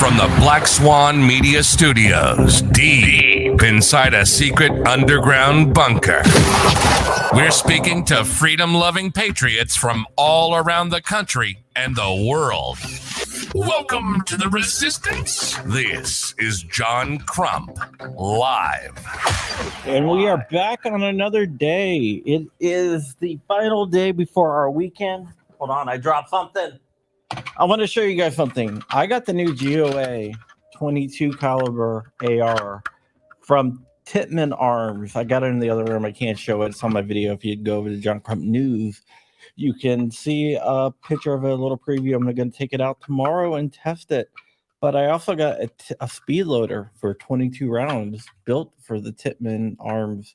From the Black Swan Media Studios, deep inside a secret underground bunker, we're speaking to freedom-loving patriots from all around the country and the world. Welcome to the Resistance. This is John Crump, live. And we are back on another day. It is the final day before our weekend. Hold on, I dropped something. I want to show you guys something. I got the new GOA 22 caliber AR from Titman Arms. I got it in the other room. I can't show it. It's on my video. If you'd go over to John Crump News, you can see a picture of it, a little preview. I'm going to take it out tomorrow and test it. But I also got a speed loader for 22 rounds built for the Titman Arms.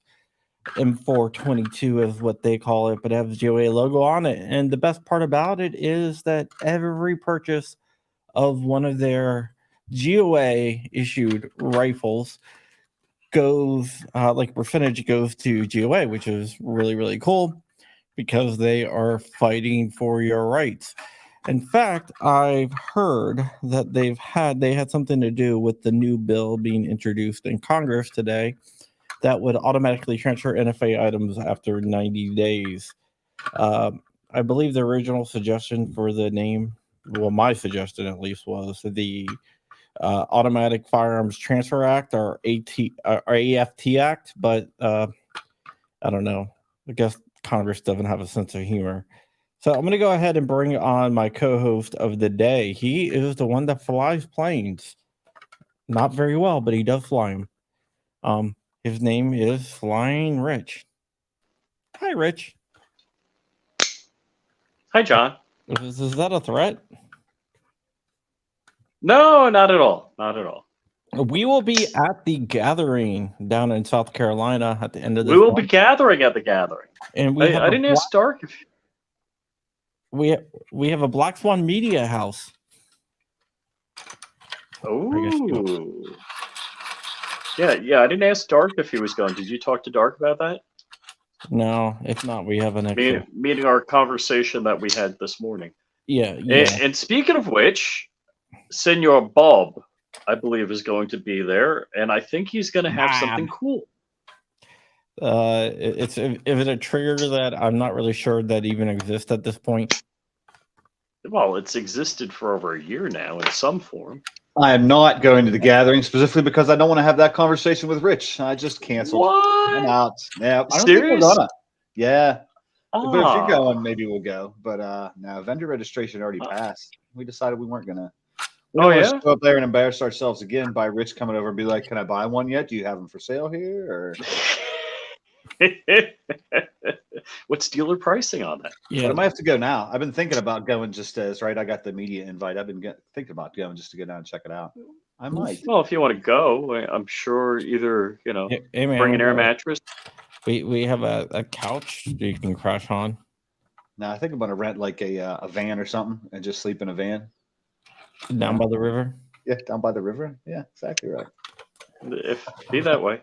M422 is what they call it, but it has the GOA logo on it. And the best part about it is that every purchase of one of their GOA issued rifles goes, like percentage goes to GOA, which is really, really cool because they are fighting for your rights. In fact, I've heard that they had something to do with the new bill being introduced in Congress today that would automatically transfer NFA items after 90 days. I believe the original suggestion for the name, well, my suggestion at least, was the Automatic Firearms Transfer Act or AFT Act, but I don't know. I guess Congress doesn't have a sense of humor. So I'm going to go ahead and bring on my co-host of the day. He is the one that flies planes. Not very well, but he does fly them. His name is Flying Rich. Hi, Rich. Hi, John. Is that a threat? No, not at all. Not at all. We will be at the gathering down in South Carolina at the end of this We will month. be gathering at the gathering. And I didn't ask Stark. We have a Black Swan Media House. Oh. Yeah. I didn't ask Dark if he was going. Did you talk to Dark about that? No, if not, we have an extra. Meaning our conversation that we had this morning. Yeah. And speaking of which, Senor Bob, I believe, is going to be there, and I think he's going to have something cool. Is it a trigger that I'm not really sure that even exists at this point? Well, it's existed for over a year now in some form. I am not going to the gathering specifically because I don't want to have that conversation with Rich. I just canceled. What? I'm out. Yeah, I don't Serious? think we're gonna. Yeah. Oh. But if you're going, maybe we'll go. But no, vendor registration already passed. We decided we weren't gonna. We don't want to go up there and embarrass ourselves again by Rich coming over and be like, "Can I buy one yet? Do you have them for sale here?" Or what's dealer pricing on that? Yeah, but I might have to go now. I've been thinking about going just as I got the media invite. I've been thinking about going just to go down and check it out. I might. Well, if you want to go, I'm sure either bring an air mattress. We have a couch you can crash on. No, I think I'm going to rent like a van or something and just sleep in a van. Down by the river? Yeah, down by the river. Yeah, exactly right. If be that way.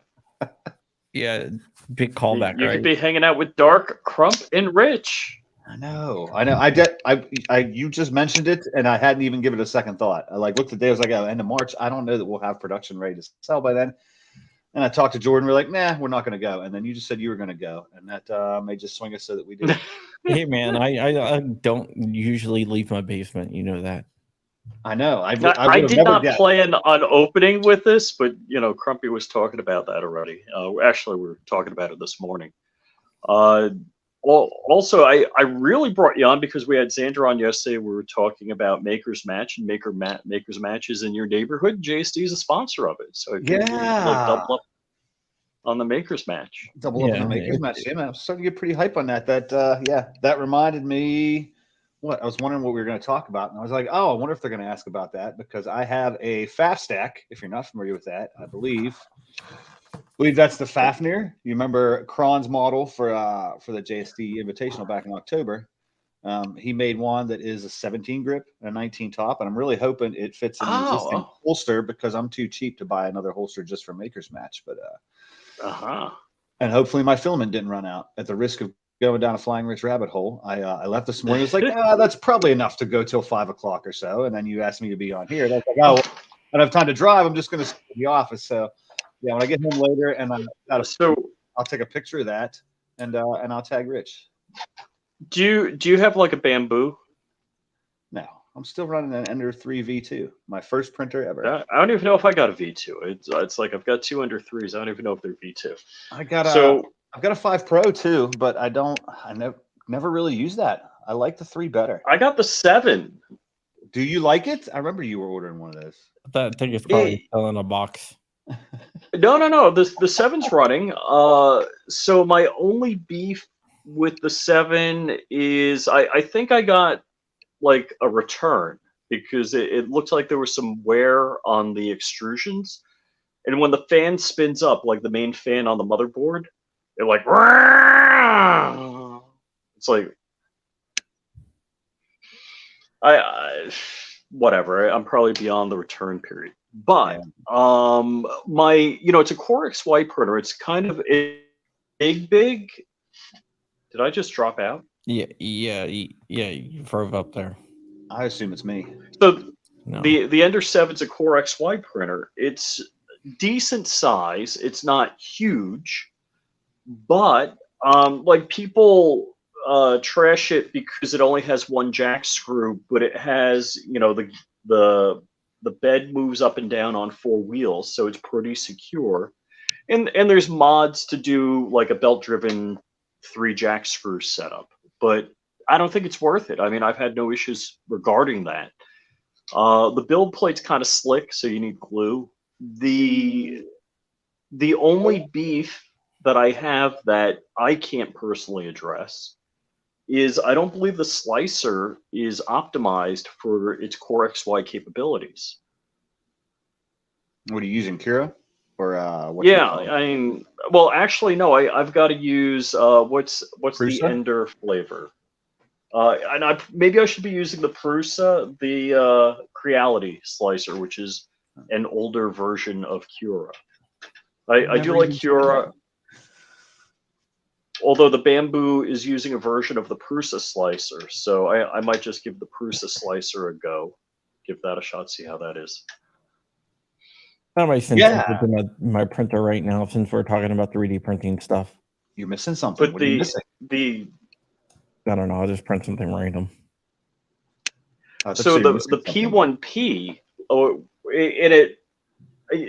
Yeah, big callback. You could be hanging out with Dark, Crump, and Rich. I know. You just mentioned it, and I hadn't even given it a second thought. I looked at the day. I was like, "Oh, end of March. I don't know that we'll have production ready to sell by then." And I talked to Jordan. We're like, "Nah, we're not going to go." And then you just said you were going to go, and that may just swing us so that we do. Hey, man, I don't usually leave my basement. You know that. I know. I did not plan on opening with this, but Crumpy was talking about that already. Actually, we were talking about it this morning. Also, I really brought you on because we had Xander on yesterday. We were talking about Maker's Match, and Maker's Match is in your neighborhood. JSD is a sponsor of it, so double up on the Maker's Match. Double up on the Maker's Match. Yeah, man, I'm starting to get pretty hype on that. That reminded me. What I was wondering what we were going to talk about, and I was like, "Oh, I wonder if they're going to ask about that," because I have a FAF stack. If you're not familiar with that, I believe that's the Fafnir. You remember Kron's model for the JSD Invitational back in October? He made one that is a 17 grip and a 19 top, and I'm really hoping it fits in the existing holster because I'm too cheap to buy another holster just for Maker's Match. But and hopefully my filament didn't run out at the risk of going down a Flying Rich rabbit hole. I left this morning. It was like, that's probably enough to go till 5 o'clock or so. And then you asked me to be on here. That's like, don't have time to drive. I'm just going to stay in the office. So, yeah, when I get home later, and I'll take a picture of that, and I'll tag Rich. Do you have like a bamboo? No, I'm still running an Ender 3 V2, my first printer ever. I don't even know if I got a V2. It's like I've got 2 Ender 3s. I don't even know if they're V2. I've got a 5 Pro too, but I never really use that. I like the 3 better. I got the 7. Do you like it? I remember you were ordering one of those. That thing is probably still in a box. No. The 7's running. So my only beef with the 7 is I think I got like a return because it looked like there was some wear on the extrusions, and when the fan spins up, like the main fan on the motherboard, it like it's like I whatever. I'm probably beyond the return period. But it's a Core XY printer. It's kind of a big. Did I just drop out? Yeah. You drove up there. I assume it's me. So No. the Ender 7's a Core XY printer. It's decent size. It's not huge, but like people trash it because it only has 1 jack screw, but it has the bed moves up and down on 4 wheels, so it's pretty secure. And there's mods to do like a belt-driven 3 jack screw setup, but I don't think it's worth it. I mean, I've had no issues regarding that. The build plate's kind of slick, so you need glue. The only beef that I have that I can't personally address is I don't believe the slicer is optimized for its Core XY capabilities. What are you using, Kira? Or yeah, I mean, well, actually, no. I've got to use what's Prusa? the Ender flavor? And maybe I should be using the Prusa, the Creality slicer, which is an older version of Cura. I do like Cura, although the Bamboo is using a version of the Prusa slicer, so I might just give the Prusa slicer a go, give that a shot, see how that is. That makes sense. My printer right now, since we're talking about 3D printing stuff. You're missing something. But what are you missing? I don't know. I'll just print something random. So the P1P,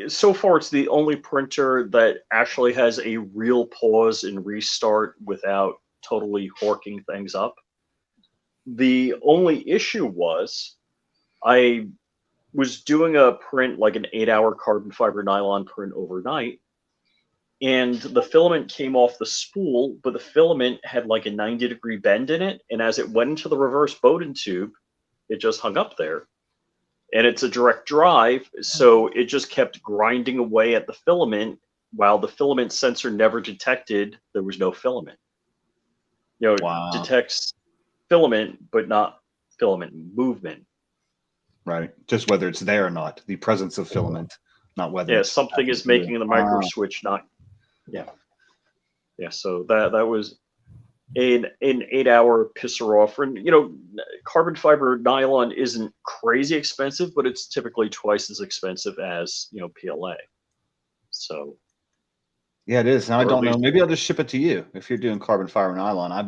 so far it's the only printer that actually has a real pause and restart without totally horking things up. The only issue was I was doing a print, like an 8-hour carbon fiber nylon print overnight, and the filament came off the spool, but the filament had like a 90-degree bend in it, and as it went into the reverse Bowden tube, it just hung up there. And it's a direct drive, so it just kept grinding away at the filament while the filament sensor never detected there was no filament. It detects filament, but not filament movement. Right. Just whether it's there or not, the presence of filament, not whether. Yeah, something is making the micro switch not. Yeah. Yeah. So that was an 8-hour pisser off. And carbon fiber nylon isn't crazy expensive, but it's typically twice as expensive as PLA. So. Yeah, it is. Now I don't know. Maybe I'll just ship it to you if you're doing carbon fiber nylon. I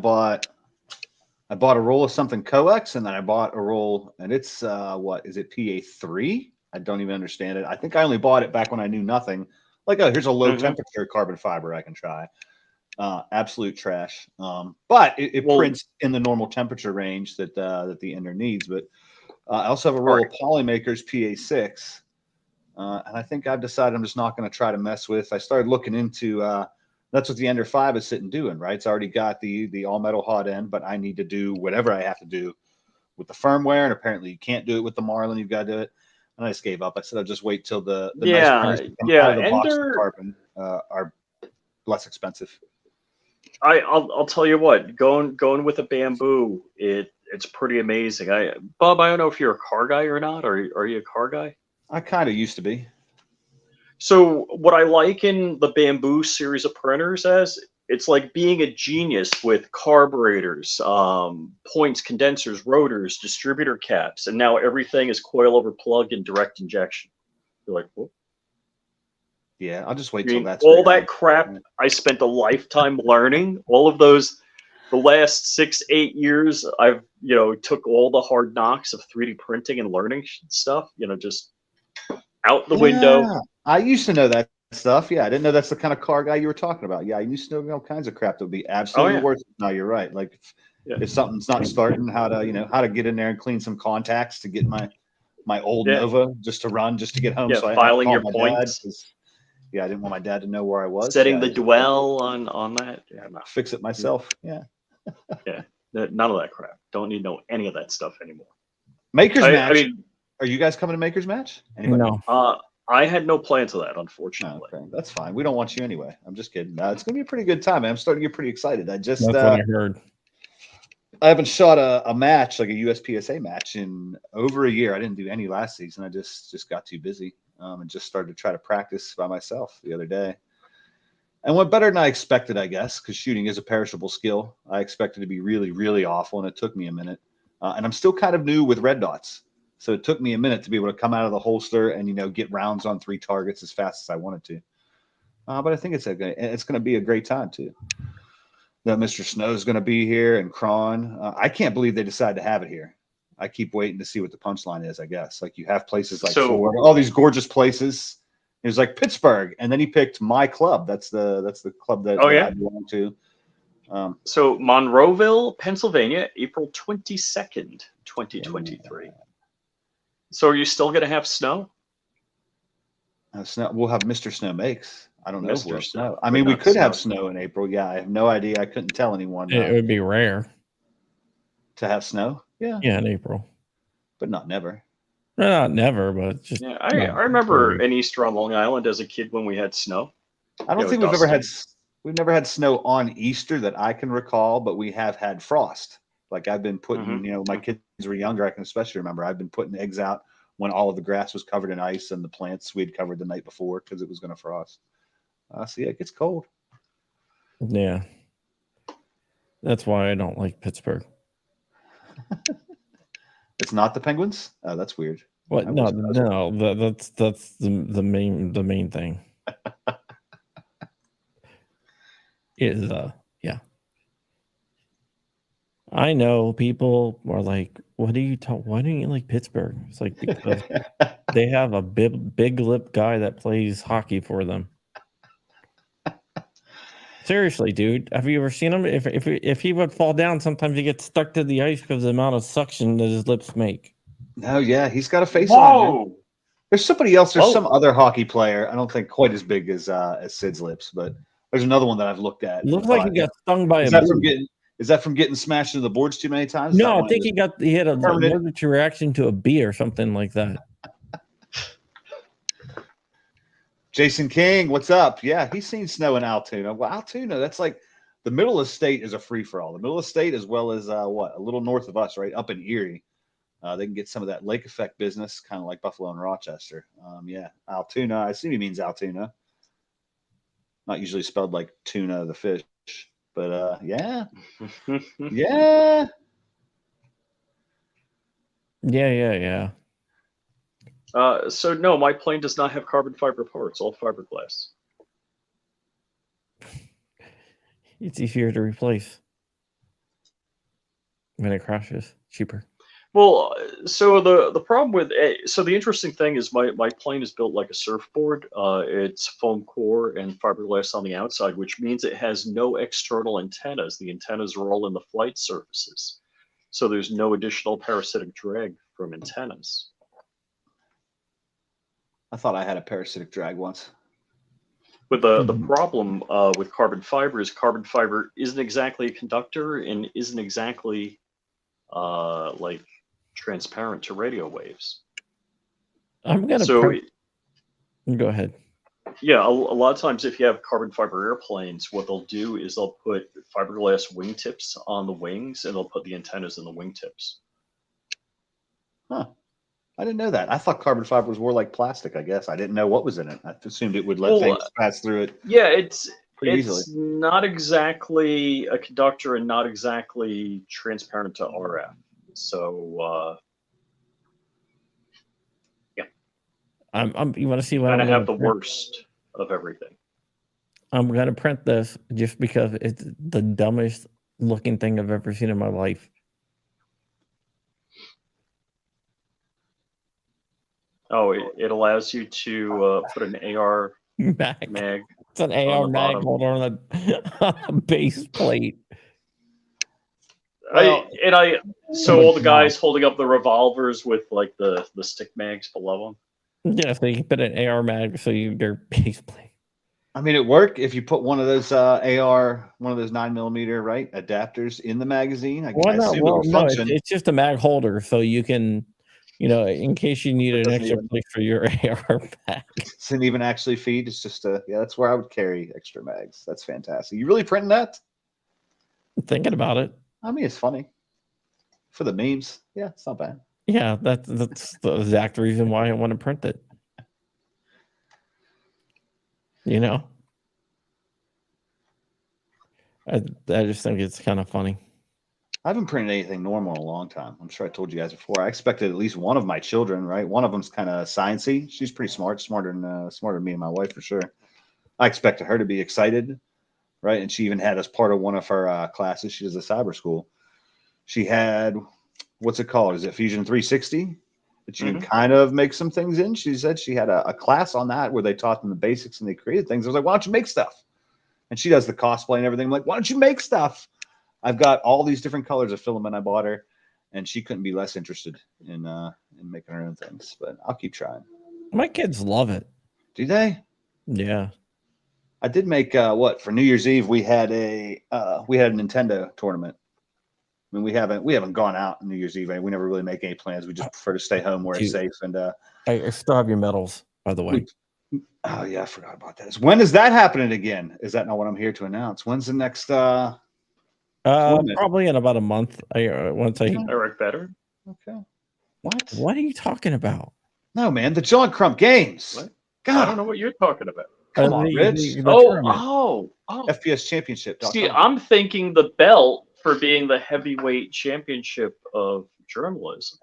bought a roll of something coax, and then I bought a roll, and it's what is it, PA3? I don't even understand it. I think I only bought it back when I knew nothing. Like, oh, here's a low temperature carbon fiber I can try. Absolute trash. But it prints in the normal temperature range that the Ender needs. But I also have a roll of Polymakers PA6, and I think I've decided I'm just not going to try to mess with. I started looking into. That's what the Ender 5 is sitting doing, right? It's already got the all metal hot end, but I need to do whatever I have to do with the firmware, and apparently you can't do it with the Marlin. You've got to do it, and I just gave up. I said I'll just wait till the nice printers out of the box of carbon are less expensive. I'll tell you what, going with a Bamboo, it's pretty amazing. Bob, I don't know if you're a car guy or not. Are you a car guy? I kind of used to be. So what I like in the Bamboo series of printers it's like being a genius with carburetors, points, condensers, rotors, distributor caps, and now everything is coil over plug and direct injection. You're like, whoop. Yeah, I'll just wait I till mean, that's all figured that out. crap I spent a lifetime learning, all of those, the last 6-8 years, I've, took all the hard knocks of 3D printing and learning stuff, just out the window. Yeah, I used to know that stuff. Yeah, I didn't know that's the kind of car guy you were talking about. Yeah, I used to know all kinds of crap that would be absolutely yeah. worth it. No, you're right. Like Yeah. if something's not starting, how to get in there and clean some contacts to get my old Yeah. Nova just to run, just to get home. Yeah, So I didn't have to filing call your my points. dad. 'Cause, yeah, I didn't want my dad to know where I was. Setting Yeah, the dwell on that. Yeah, no. fix it myself. Yeah. Yeah, none of that crap. Don't need to know any of that stuff anymore. Makers match. I mean, are you guys coming to Makers match? Anybody? No. I had no plans of that, unfortunately. Okay, that's fine. We don't want you anyway. I'm just kidding. It's gonna be a pretty good time. Man. I'm starting to get pretty excited. I just That's what I heard. I haven't shot a match like a USPSA match in over a year. I didn't do any last season. I just got too busy and just started to try to practice by myself the other day. And went better than I expected, I guess, because shooting is a perishable skill. I expected to be really, really awful, and it took me a minute. And I'm still kind of new with red dots. So it took me a minute to be able to come out of the holster and, get rounds on 3 targets as fast as I wanted to. But I think it's going to be a great time, too. That Mr. Snow is going to be here and Cron. I can't believe they decided to have it here. I keep waiting to see what the punchline is, I guess. Like you have places like Florida, all these gorgeous places. It was like Pittsburgh, and then he picked my club. That's the club that I belong to. So Monroeville, Pennsylvania, April 22nd, 2023. Yeah. So are you still going to have snow? Snow. We'll have Mr. Snow Makes. I don't know if we'll snow. I mean, we could have snow in April. Yeah, I have no idea. I couldn't tell anyone. It would be rare to have snow. Yeah. Yeah, in April. But not never. Not never, but just. Yeah, I remember an Easter on Long Island as a kid when we had snow. I don't think we've never had snow on Easter that I can recall, but we have had frost. Like I've been putting, my kids were younger. I can especially remember I've been putting eggs out when all of the grass was covered in ice and the plants we had covered the night before because it was going to frost. So yeah, it gets cold. Yeah. That's why I don't like Pittsburgh. It's not the Penguins? Oh, that's weird. What? No, that's the main thing. Is yeah. I know people are like, why don't you like Pittsburgh? It's like because they have a big lip guy that plays hockey for them. Seriously, dude, have you ever seen him? If he would fall down, sometimes he gets stuck to the ice because of the amount of suction that his lips make. No, yeah, he's got a face on him. There's somebody else. There's some other hockey player. I don't think quite as big as Sid's lips, but there's another one that I've looked at. Looks like he got stung by a bee. Is that from getting smashed into the boards too many times? No, I think he had an allergic reaction to a bee or something like that. Jason King, what's up? Yeah, he's seen snow in Altoona. Well, Altoona, that's like the middle of the state is a free-for-all. The middle of the state as well as a little north of us, right up in Erie. They can get some of that lake effect business, kind of like Buffalo and Rochester. Yeah, Altoona. I assume he means Altoona. Not usually spelled like tuna, the fish. But yeah. Yeah. Yeah. So no, my plane does not have carbon fiber parts, all fiberglass. It's easier to replace when it crashes. Cheaper. Well, so the problem with the interesting thing is my plane is built like a surfboard. It's foam core and fiberglass on the outside, which means it has no external antennas. The antennas are all in the flight surfaces, so there's no additional parasitic drag from antennas. I thought I had a parasitic drag once. But the problem with carbon fiber isn't exactly a conductor and isn't exactly like transparent to radio waves. I'm gonna go ahead. Yeah, a lot of times if you have carbon fiber airplanes, what they'll do is they'll put fiberglass wingtips on the wings and they'll put the antennas in the wingtips. Huh. I didn't know that. I thought carbon fiber was more like plastic, I guess. I didn't know what was in it. I assumed it would let things pass through it. Yeah, it's easily. Not exactly a conductor and not exactly transparent to RF. So, yeah. You want to see what Kind I'm of going have to the print? worst of everything. I'm going to print this just because it's the dumbest looking thing I've ever seen in my life. Oh, it allows you to put an AR mag. It's an AR mag holder on the base plate. So all the guys holding up the revolvers with like the stick mags below them. Yeah, so you can put an AR mag so their base plate. I mean, it worked if you put one of those AR, one of those 9mm, right, adapters in the magazine. It's just a mag holder, so you can, in case you need an extra place for your AR mag. It doesn't even actually feed. It's just that's where I would carry extra mags. That's fantastic. You really printing that? I'm thinking about it. I mean, it's funny for the memes. Yeah, it's not bad. Yeah, that's the exact reason why I want to print it. I just think it's kind of funny. I haven't printed anything normal in a long time. I'm sure I told you guys before. I expected at least one of my children, right? One of them's kind of sciencey. She's pretty smart, smarter than me and my wife for sure. I expected her to be excited, right? And she even had as part of one of her classes. She does a cyber school. She had, what's it called? Is it Fusion 360? That you can kind of make some things in. She said she had a class on that where they taught them the basics and they created things. I was like, why don't you make stuff? And she does the cosplay and everything. I'm like, why don't you make stuff? I've got all these different colors of filament I bought her, and she couldn't be less interested in making her own things. But I'll keep trying. My kids love it. Do they? Yeah. I did make for New Year's Eve we had a Nintendo tournament. I mean, we haven't gone out on New Year's Eve. We never really make any plans. We just prefer to stay home where it's safe. And I still have your medals, by the way. Oh yeah, I forgot about that. When is that happening again? Is that not what I'm here to announce? When's the next? Probably in about a month. Eric better. Okay. What? What are you talking about? No, man, the John Crump games. What? God, I don't know what you're talking about. Come on, Rich. FPS Championship. See, I'm thinking the belt for being the heavyweight championship of journalism.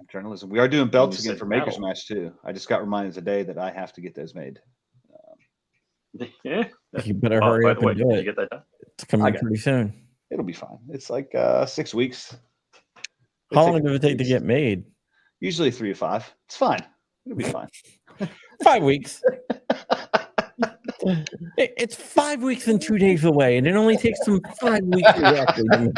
We are doing belts again for Maker's Match too. I just got reminded today that I have to get those made. Yeah. You better hurry up and do it. Get that done? It's coming pretty soon. It'll be fine. It's like 6 weeks. How long does it take to get made? Usually 3 to 5. It's fine. It'll be fine. 5 weeks. It's 5 weeks and 2 days away, and it only takes them 5 weeks to actually make.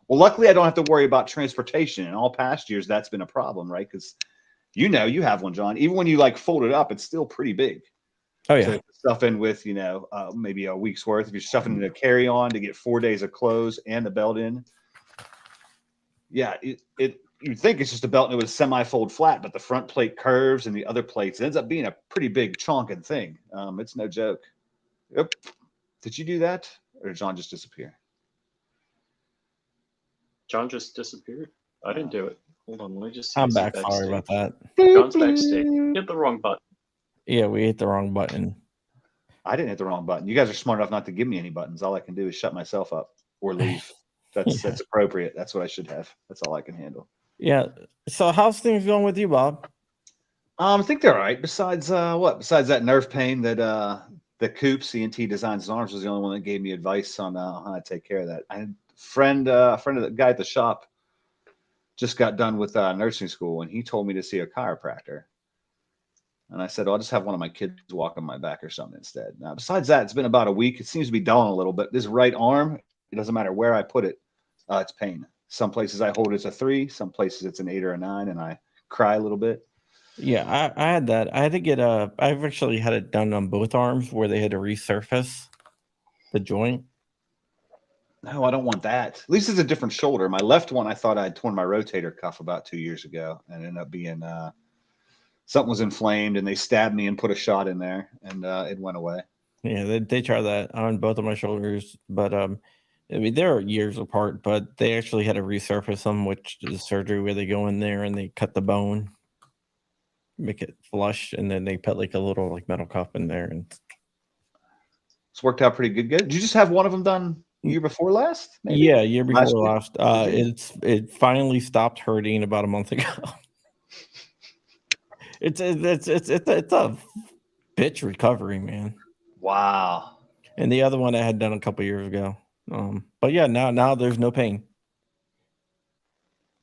Well, luckily, I don't have to worry about transportation. In all past years, that's been a problem, right? Because you have one, John. Even when you fold it up, it's still pretty big. Oh yeah. So stuff in with maybe a week's worth. If you're stuffing in a carry-on to get 4 days of clothes and the belt in, yeah, you'd think it's just a belt and it was semi-fold flat, but the front plate curves and the other plates, it ends up being a pretty big chonking thing. It's no joke. Yep. Did you do that, or did John just disappear? John just disappeared. I didn't do it. Hold on, let me just. I'm back. Sorry about that. John's backstage. Hit the wrong button. Yeah, we hit the wrong button. I didn't hit the wrong button. You guys are smart enough not to give me any buttons. All I can do is shut myself up or leave. That's appropriate. That's what I should have. That's all I can handle. Yeah. So how's things going with you, Bob? I think they're all right. Besides Besides that nerve pain that the Coop CNT Designs and Arms was the only one that gave me advice on how to take care of that. I had a friend of the guy at the shop just got done with nursing school, and he told me to see a chiropractor. And I said, well, I'll just have one of my kids walk on my back or something instead. Now, besides that, it's been about a week. It seems to be dulling a little bit. This right arm, it doesn't matter where I put it, it's pain. Some places I hold it's a 3, some places it's an 8 or a 9, and I cry a little bit. Yeah, I had that. I had to get I've actually had it done on both arms where they had to resurface the joint. No, I don't want that. At least it's a different shoulder. My left one, I thought I'd torn my rotator cuff about 2 years ago, and it ended up being something was inflamed, and they stabbed me and put a shot in there, and it went away. Yeah, they tried that on both of my shoulders, but I mean, they're years apart, but they actually had to resurface them, which is surgery where they go in there and they cut the bone, make it flush, and then they put like a little metal cup in there, and it's worked out pretty good. Did you just have one of them done year before last? Maybe? Yeah, year before last. It finally stopped hurting about a month ago. It's a bitch recovery, man. Wow. And the other one I had done a couple years ago. But yeah, now there's no pain.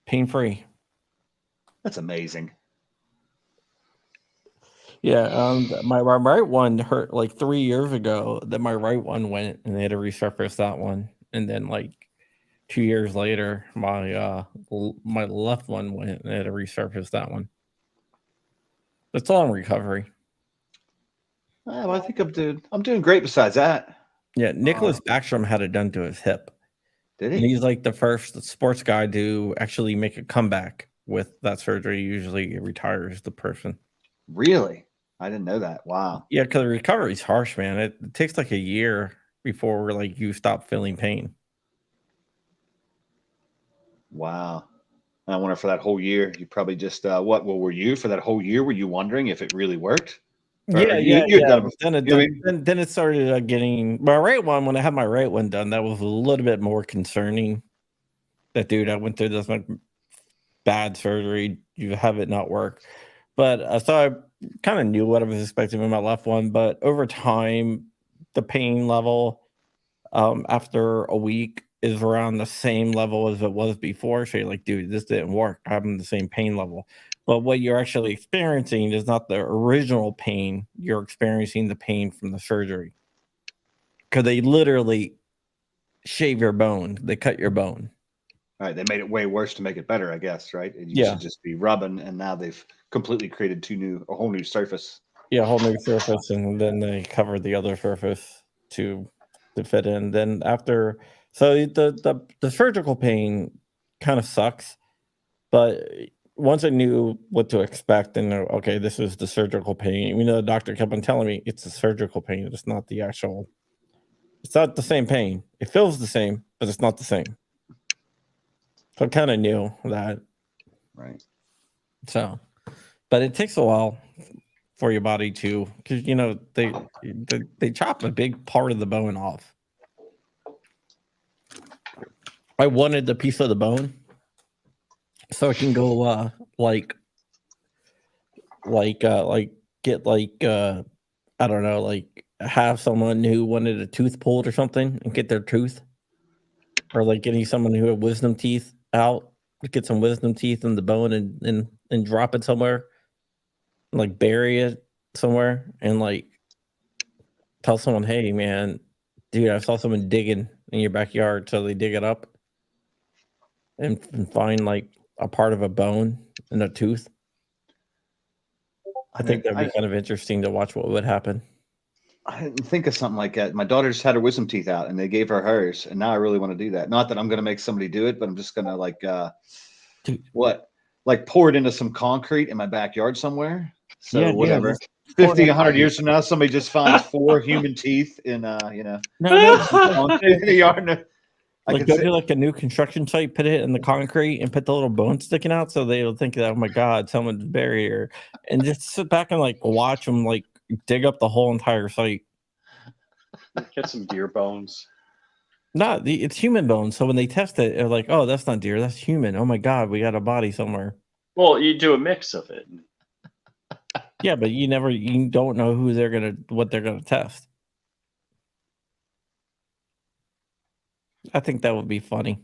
Pain free. That's amazing. Yeah, my right one hurt like 3 years ago. Then my right one went, and they had to resurface that one. And then like 2 years later, my left one went, and they had to resurface that one. It's all in recovery. Well, I think I'm doing great. Besides that, Yeah, Nicholas Backstrom had it done to his hip. did And he? he's like the first sports guy to actually make a comeback with that surgery. Usually, it retires the person. Really? I didn't know that. Wow. Yeah, because the recovery is harsh, man. It takes like a year before like you stop feeling pain. Wow. I wonder for that whole year, you probably just what? Well, were you for that whole year? Were you wondering if it really worked? Or Yeah. you had done it before. Then it started getting my right one. When I had my right one done, that was a little bit more concerning. That dude, I went through this like bad surgery. You have it not work, but so I kind of knew what I was expecting with my left one. But over time, the pain level after a week is around the same level as it was before. So you're like, dude, this didn't work. I'm having the same pain level. But what you're actually experiencing is not the original pain. You're experiencing the pain from the surgery. Because they literally shave your bone. They cut your bone. All right, they made it way worse to make it better, I guess, right? You should just be rubbing, and now they've completely created a whole new surface. Yeah, a whole new surface, and then they covered the other surface to fit in. Then after, so the surgical pain kind of sucks, but once I knew what to expect, and okay, this is the surgical pain. Even though the doctor kept on telling me it's the surgical pain, it's not the actual. It's not the same pain. It feels the same, but it's not the same. So I kind of knew that. Right. So, but it takes a while for your body to, because they chop a big part of the bone off. I wanted the piece of the bone so I can go get I don't know, like have someone who wanted a tooth pulled or something and get their tooth, or like getting someone who had wisdom teeth out, get some wisdom teeth in the bone and drop it somewhere, like bury it somewhere, and like tell someone, hey man, dude, I saw someone digging in your backyard. So they dig it up and find like a part of a bone and a tooth. I think that'd be kind of interesting to watch what would happen. I didn't think of something like that. My daughter just had her wisdom teeth out, and they gave her hers, and now I really want to do that. Not that I'm going to make somebody do it, but I'm just going to like pour it into some concrete in my backyard somewhere. So yeah, whatever. 50, 100 years from now, somebody just finds 4 human teeth in no. in the yard. Like go to like a new construction site, put it in the concrete, and put the little bone sticking out, so they'll think that, oh my god, someone's buried here, and just sit back and like watch them like dig up the whole entire site. Get some deer bones. No, it's human bones. So when they test it, they're like, oh, that's not deer, that's human. Oh my god, we got a body somewhere. Well, you do a mix of it. Yeah, but you don't know what they're gonna test. I think that would be funny.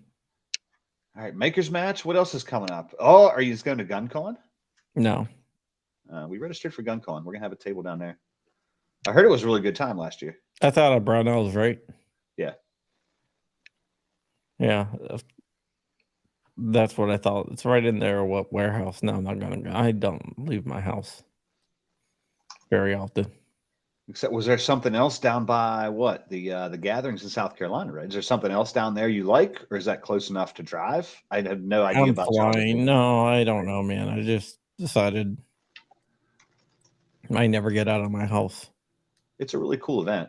All right, Makers Match. What else is coming up? Oh, are you just going to GunCon? No. We registered for GunCon. We're going to have a table down there. I heard it was a really good time last year. That's out of Brownells, right? Yeah. Yeah. That's what I thought. It's right in there. What warehouse? No, I'm not going to. I don't leave my house very often. Except, was there something else down by what the gatherings in South Carolina? Right? Is there something else down there you like, or is that close enough to drive? I have no idea about flying. No, I don't know, man. I just decided I never get out of my house. It's a really cool event.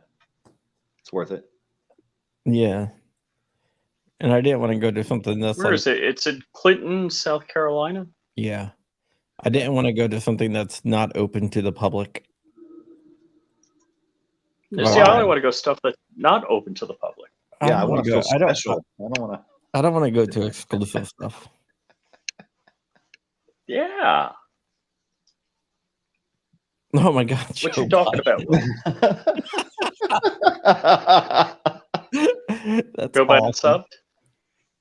It's worth it. Yeah, and I didn't want to go to something that's Where is it? It's in Clinton, South Carolina. Yeah, I didn't want to go to something that's not open to the public. See, I only want to go stuff that's not open to the public. Yeah, I want to feel special. I don't want to go to exclusive stuff. Yeah. Oh my God, What Joe you talking about? That's Joe Biden awesome. subbed?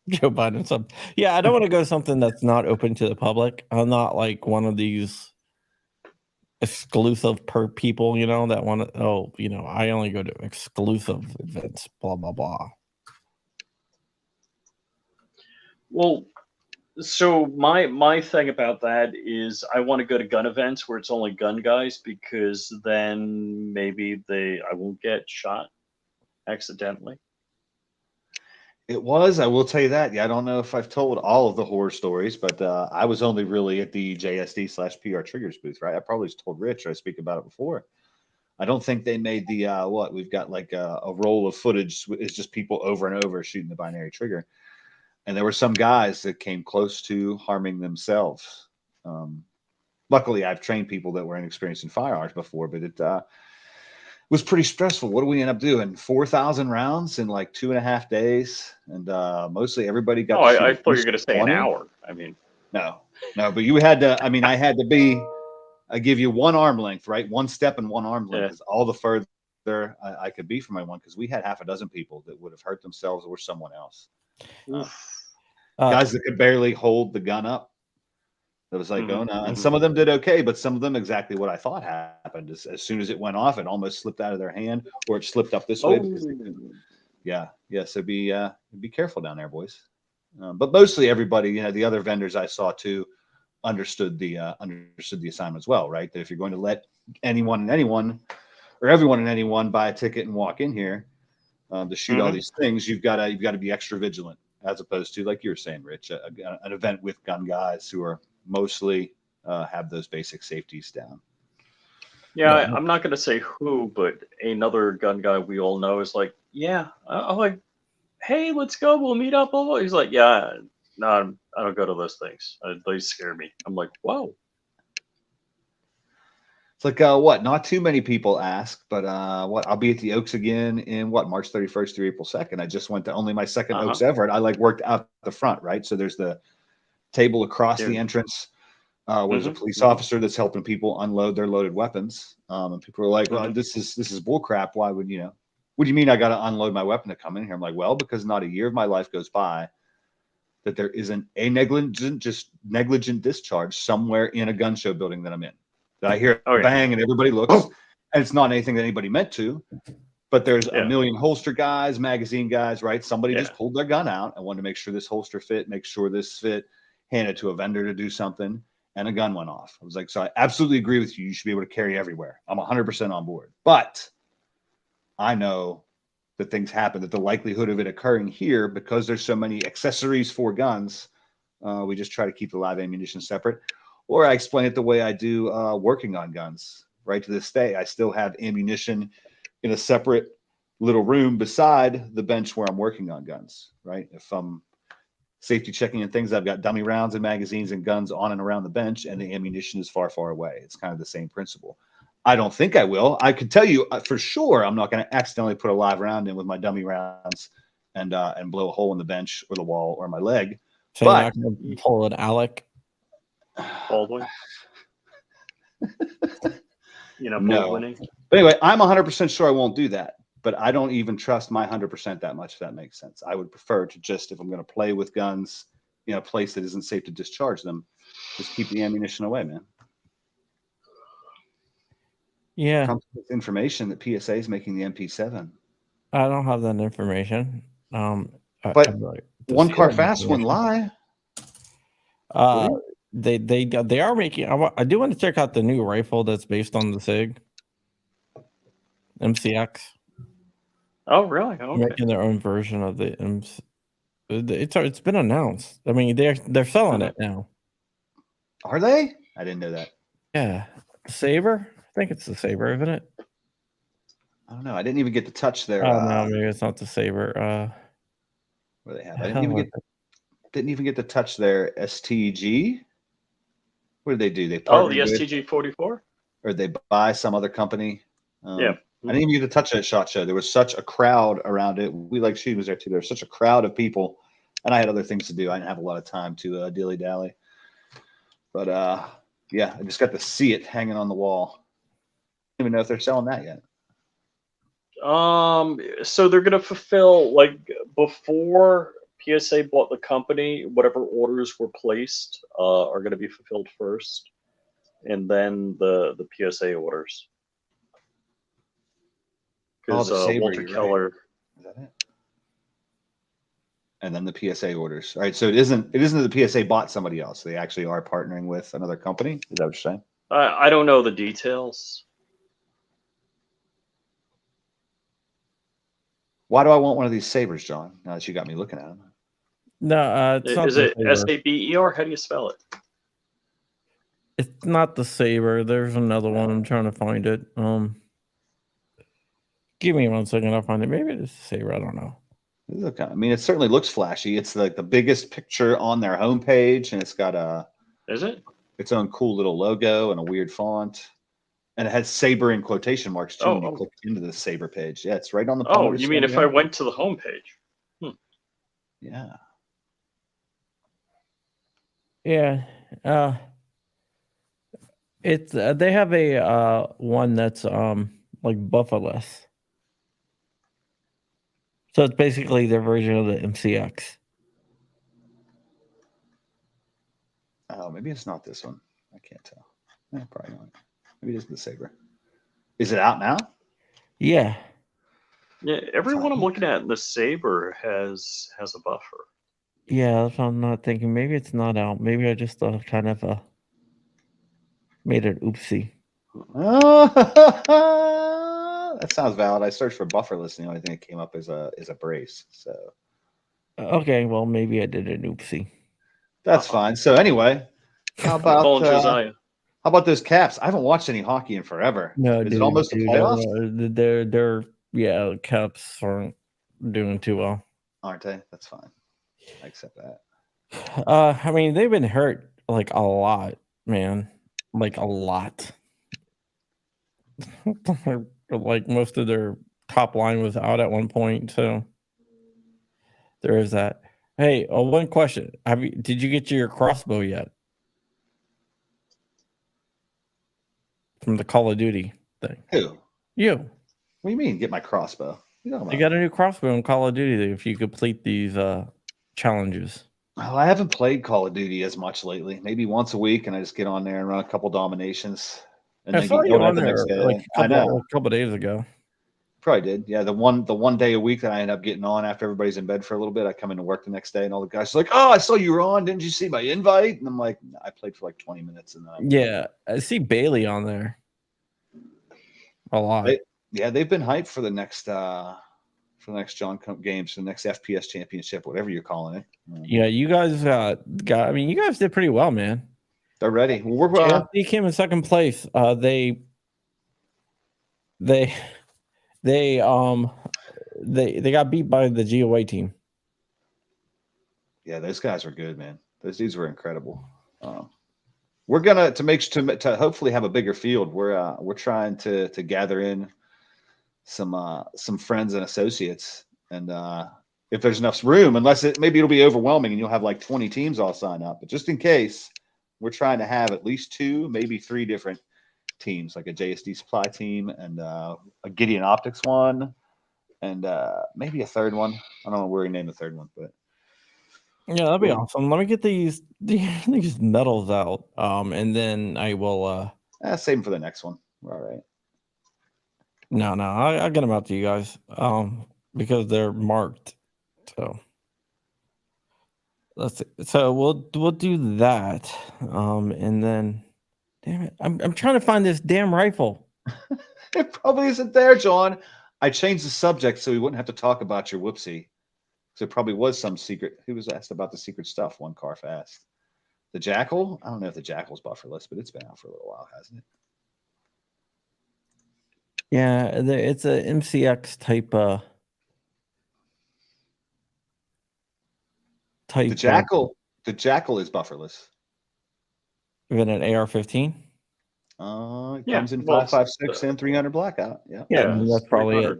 Joe Biden sub. Yeah, I don't want to go something that's not open to the public. I'm not like one of these exclusive per people, that want to. Oh, I only go to exclusive events. Blah blah blah. Well, so my thing about that is I want to go to gun events where it's only gun guys, because then maybe I won't get shot accidentally. It was. I will tell you that. Yeah, I don't know if I've told all of the horror stories, but I was only really at the JSD/PR Triggers booth, right? I probably just told Rich. I speak about it before. I don't think they made the what we've got like a roll of footage. It's just people over and over shooting the binary trigger, and there were some guys that came close to harming themselves. Luckily, I've trained people that were inexperienced in firearms before, but it was pretty stressful. What do we end up doing? 4,000 rounds in like 2.5 days, and mostly everybody got Oh, to shoot I at thought you were least going to say an 20. hour. I mean, No, but you had to. I mean, I had to be. I give you one arm length, right? One step and one arm length yeah. is all the further I could be from my one, because we had half a dozen people that would have hurt themselves or someone else. Guys that could barely hold the gun up. It was like, oh no. And some of them did okay, but some of them exactly what I thought happened. As soon as it went off, it almost slipped out of their hand, or it slipped up this way. Yeah. So be careful down there, boys. But mostly everybody, the other vendors I saw too, understood the assignment as well, right? That if you're going to let anyone or everyone and anyone buy a ticket and walk in here to shoot all these things, you've got to be extra vigilant, as opposed to, like you were saying, Rich, an event with gun guys who are mostly have those basic safeties down. Yeah, I'm not going to say who, but another gun guy we all know is like, yeah, I'm like, hey, let's go, we'll meet up. He's like, yeah, no, I don't go to those things. They scare me. I'm like, whoa. It's like, what? Not too many people ask, but what? I'll be at the Oaks again in March 31st through April 2nd. I just went to only my second Oaks ever, and I worked out the front, right? So there's the table across the entrance. There's a police officer that's helping people unload their loaded weapons. And people are like, well, this is bull crap. Why would what do you mean I got to unload my weapon to come in here? I'm like, well, because not a year of my life goes by that there isn't a negligent discharge somewhere in a gun show building that I'm in. That I hear a bang and everybody looks, and it's not anything that anybody meant to, but there's a million holster guys, magazine guys, right? Somebody just pulled their gun out and wanted to make sure this holster fit, make sure this fit, hand it to a vendor to do something, and a gun went off. I was like, so I absolutely agree with you. You should be able to carry everywhere. I'm 100% on board. But I know that things happen, that the likelihood of it occurring here, because there's so many accessories for guns, we just try to keep the live ammunition separate. Or I explain it the way I do working on guns. Right to this day, I still have ammunition in a separate little room beside the bench where I'm working on guns. Right. If I'm safety checking and things, I've got dummy rounds and magazines and guns on and around the bench, and the ammunition is far, far away. It's kind of the same principle. I don't think I will. I could tell you for sure I'm not going to accidentally put a live round in with my dummy rounds and blow a hole in the bench or the wall or my leg. So you're not going to pull an Alec Baldwin. No. But anyway, I'm 100% sure I won't do that. But I don't even trust my 100% that much, if that makes sense. I would prefer to just, if I'm going to play with guns in a place that isn't safe to discharge them, just keep the ammunition away, man. Yeah. Comes with information that PSA is making the MP7. I don't have that information. But one car fast wouldn't lie. They are making. I do want to check out the new rifle that's based on the SIG MCX. Oh, really? Okay. Making their own version of the it's been announced. I mean, they're selling it now. Are they? I didn't know that. Yeah, the Saber. I think it's the Saber, isn't it? I don't know. I didn't even get to touch their. Oh no, maybe it's not the Saber. What do they have? I didn't even get to touch their STG. What did they do? They the STG 44, or they buy some other company. Yeah. I didn't even get to touch that SHOT Show. There was such a crowd around it. She was there too. There was such a crowd of people, and I had other things to do. I didn't have a lot of time to dilly-dally. But yeah, I just got to see it hanging on the wall. even know if they're selling that yet. So they're gonna fulfill, like, before PSA bought the company, whatever orders were placed are gonna be fulfilled first, and then the PSA orders. Because the Saber, Walter you're right. Keller. Is that it? And then the PSA orders. All right, so it isn't that the PSA bought somebody else. They actually are partnering with another company. Is that what you're saying? I don't know the details. Why do I want one of these Sabers, John? Now that you got me looking at them. No, it's not Is the it Saber. SABER? How do you spell it? It's not the Saber. There's another one. I'm trying to find it. Give me 1 second. I'll find it. Maybe it's the Saber. I don't know. I mean, it certainly looks flashy. It's like the biggest picture on their homepage, and it's got Is it? its own cool little logo and a weird font. And it has Saber in quotation marks too when you click into the Saber page. Yeah, it's right on the palm of Oh, the you mean if I screen. went to the homepage? Yeah. Yeah. It's they have a one that's like bufferless. So it's basically their version of the MCX. Oh, maybe it's not this one. I can't tell. Probably not. Maybe it is the Saber. Is it out now? Yeah. Yeah, everyone I'm looking at in the Saber has a buffer. Yeah, that's what I'm not thinking. Maybe it's not out. Maybe I just kind of made an oopsie. That sounds valid. I searched for bufferless, and the only thing that came up is a brace. So okay, well maybe I did an oopsie. That's fine. So anyway, how about Josiah? How about those Caps? I haven't watched any hockey in forever. No, is it almost a playoff? They're Caps aren't doing too well, aren't they? That's fine. I accept that. I mean, they've been hurt like a lot, man. Like a lot. Like most of their top line was out at one point, so there is that. Hey, one question: did you get your crossbow yet from the Call of Duty thing? Who? You. What do you mean? Get my crossbow? They got a new crossbow in Call of Duty if you complete these challenges. Oh, I haven't played Call of Duty as much lately. Maybe once a week, and I just get on there and run a couple dominations. And I then saw get you going on the there next day. like I know. a couple days ago. Probably did. Yeah, the one day a week that I end up getting on after everybody's in bed for a little bit, I come into work the next day and all the guys are like, "Oh, I saw you were on. Didn't you see my invite?" And I'm like, "I played for like 20 minutes." And then Yeah, I see Bailey on there a lot. They've been hyped for the next John games, the next FPS championship, whatever you're calling it. Yeah, you guys I mean, you guys did pretty well, man. They're ready. Well, JFD came in second place. They got beat by the GOA team. Yeah, those guys are good, man. Those dudes were incredible. We're gonna to hopefully have a bigger field. We're trying to gather in some friends and associates, and if there's enough room, maybe it'll be overwhelming and you'll have like 20 teams all sign up. But just in case, we're trying to have at least 2, maybe 3 different teams, like a JSD supply team and a Gideon Optics one, and maybe a third one. I don't know where we name the third one, but yeah, that'd be awesome. Let me get these medals out, and then I will save them for the next one. All right. No, I'll get them out to you guys, because they're marked. So we'll do that, and then, damn it, I'm trying to find this damn rifle. It probably isn't there, John. I changed the subject so we wouldn't have to talk about your whoopsie. So it probably was some secret. Who was asked about the secret stuff? One car fast. The Jackal? I don't know if the Jackal's bufferless, but it's been out for a little while, hasn't it? Yeah, it's a MCX type. The Jackal is bufferless. Even an AR-15. It comes in 5.56 and 300 blackout. Yeah, that's probably it.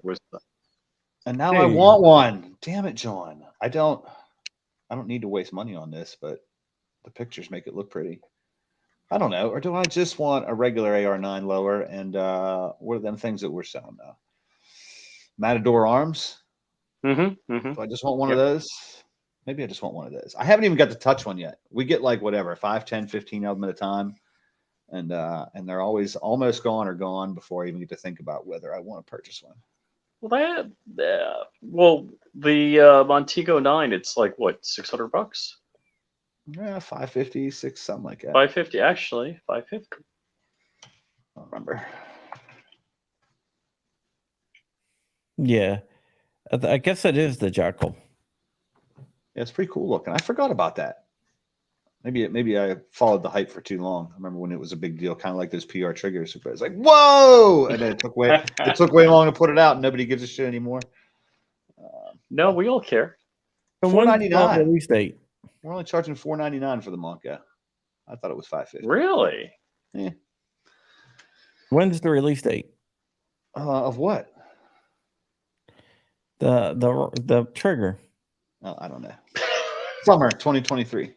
And now I want one. Damn it, John. I don't need to waste money on this, but the pictures make it look pretty. I don't know. Or do I just want a regular AR9 lower? And what are them things that we're selling now? Matador arms. Mm-hmm. Mm-hmm. Do I just want one of those? Maybe I just want one of those. I haven't even got to touch one yet. We get like whatever, 5, 10, 15 of them at a time. And they're always almost gone or gone before I even get to think about whether I want to purchase one. Well, the Montego 9, it's like what, $600? Yeah, 550, 6, something like that. 550, actually, 550. I don't remember. Yeah, I guess it is the Jackal. Yeah, it's pretty cool looking. I forgot about that. Maybe I followed the hype for too long. I remember when it was a big deal, kind of like those PR triggers. It was like, whoa! And then it took way long to put it out, and nobody gives a shit anymore. No, we all care. $4.99 release date. We're only charging $4.99 for the Monka. I thought it was $5.50. Really? Yeah. When's the release date? Of what? The trigger. Oh, I don't know. Summer 2023.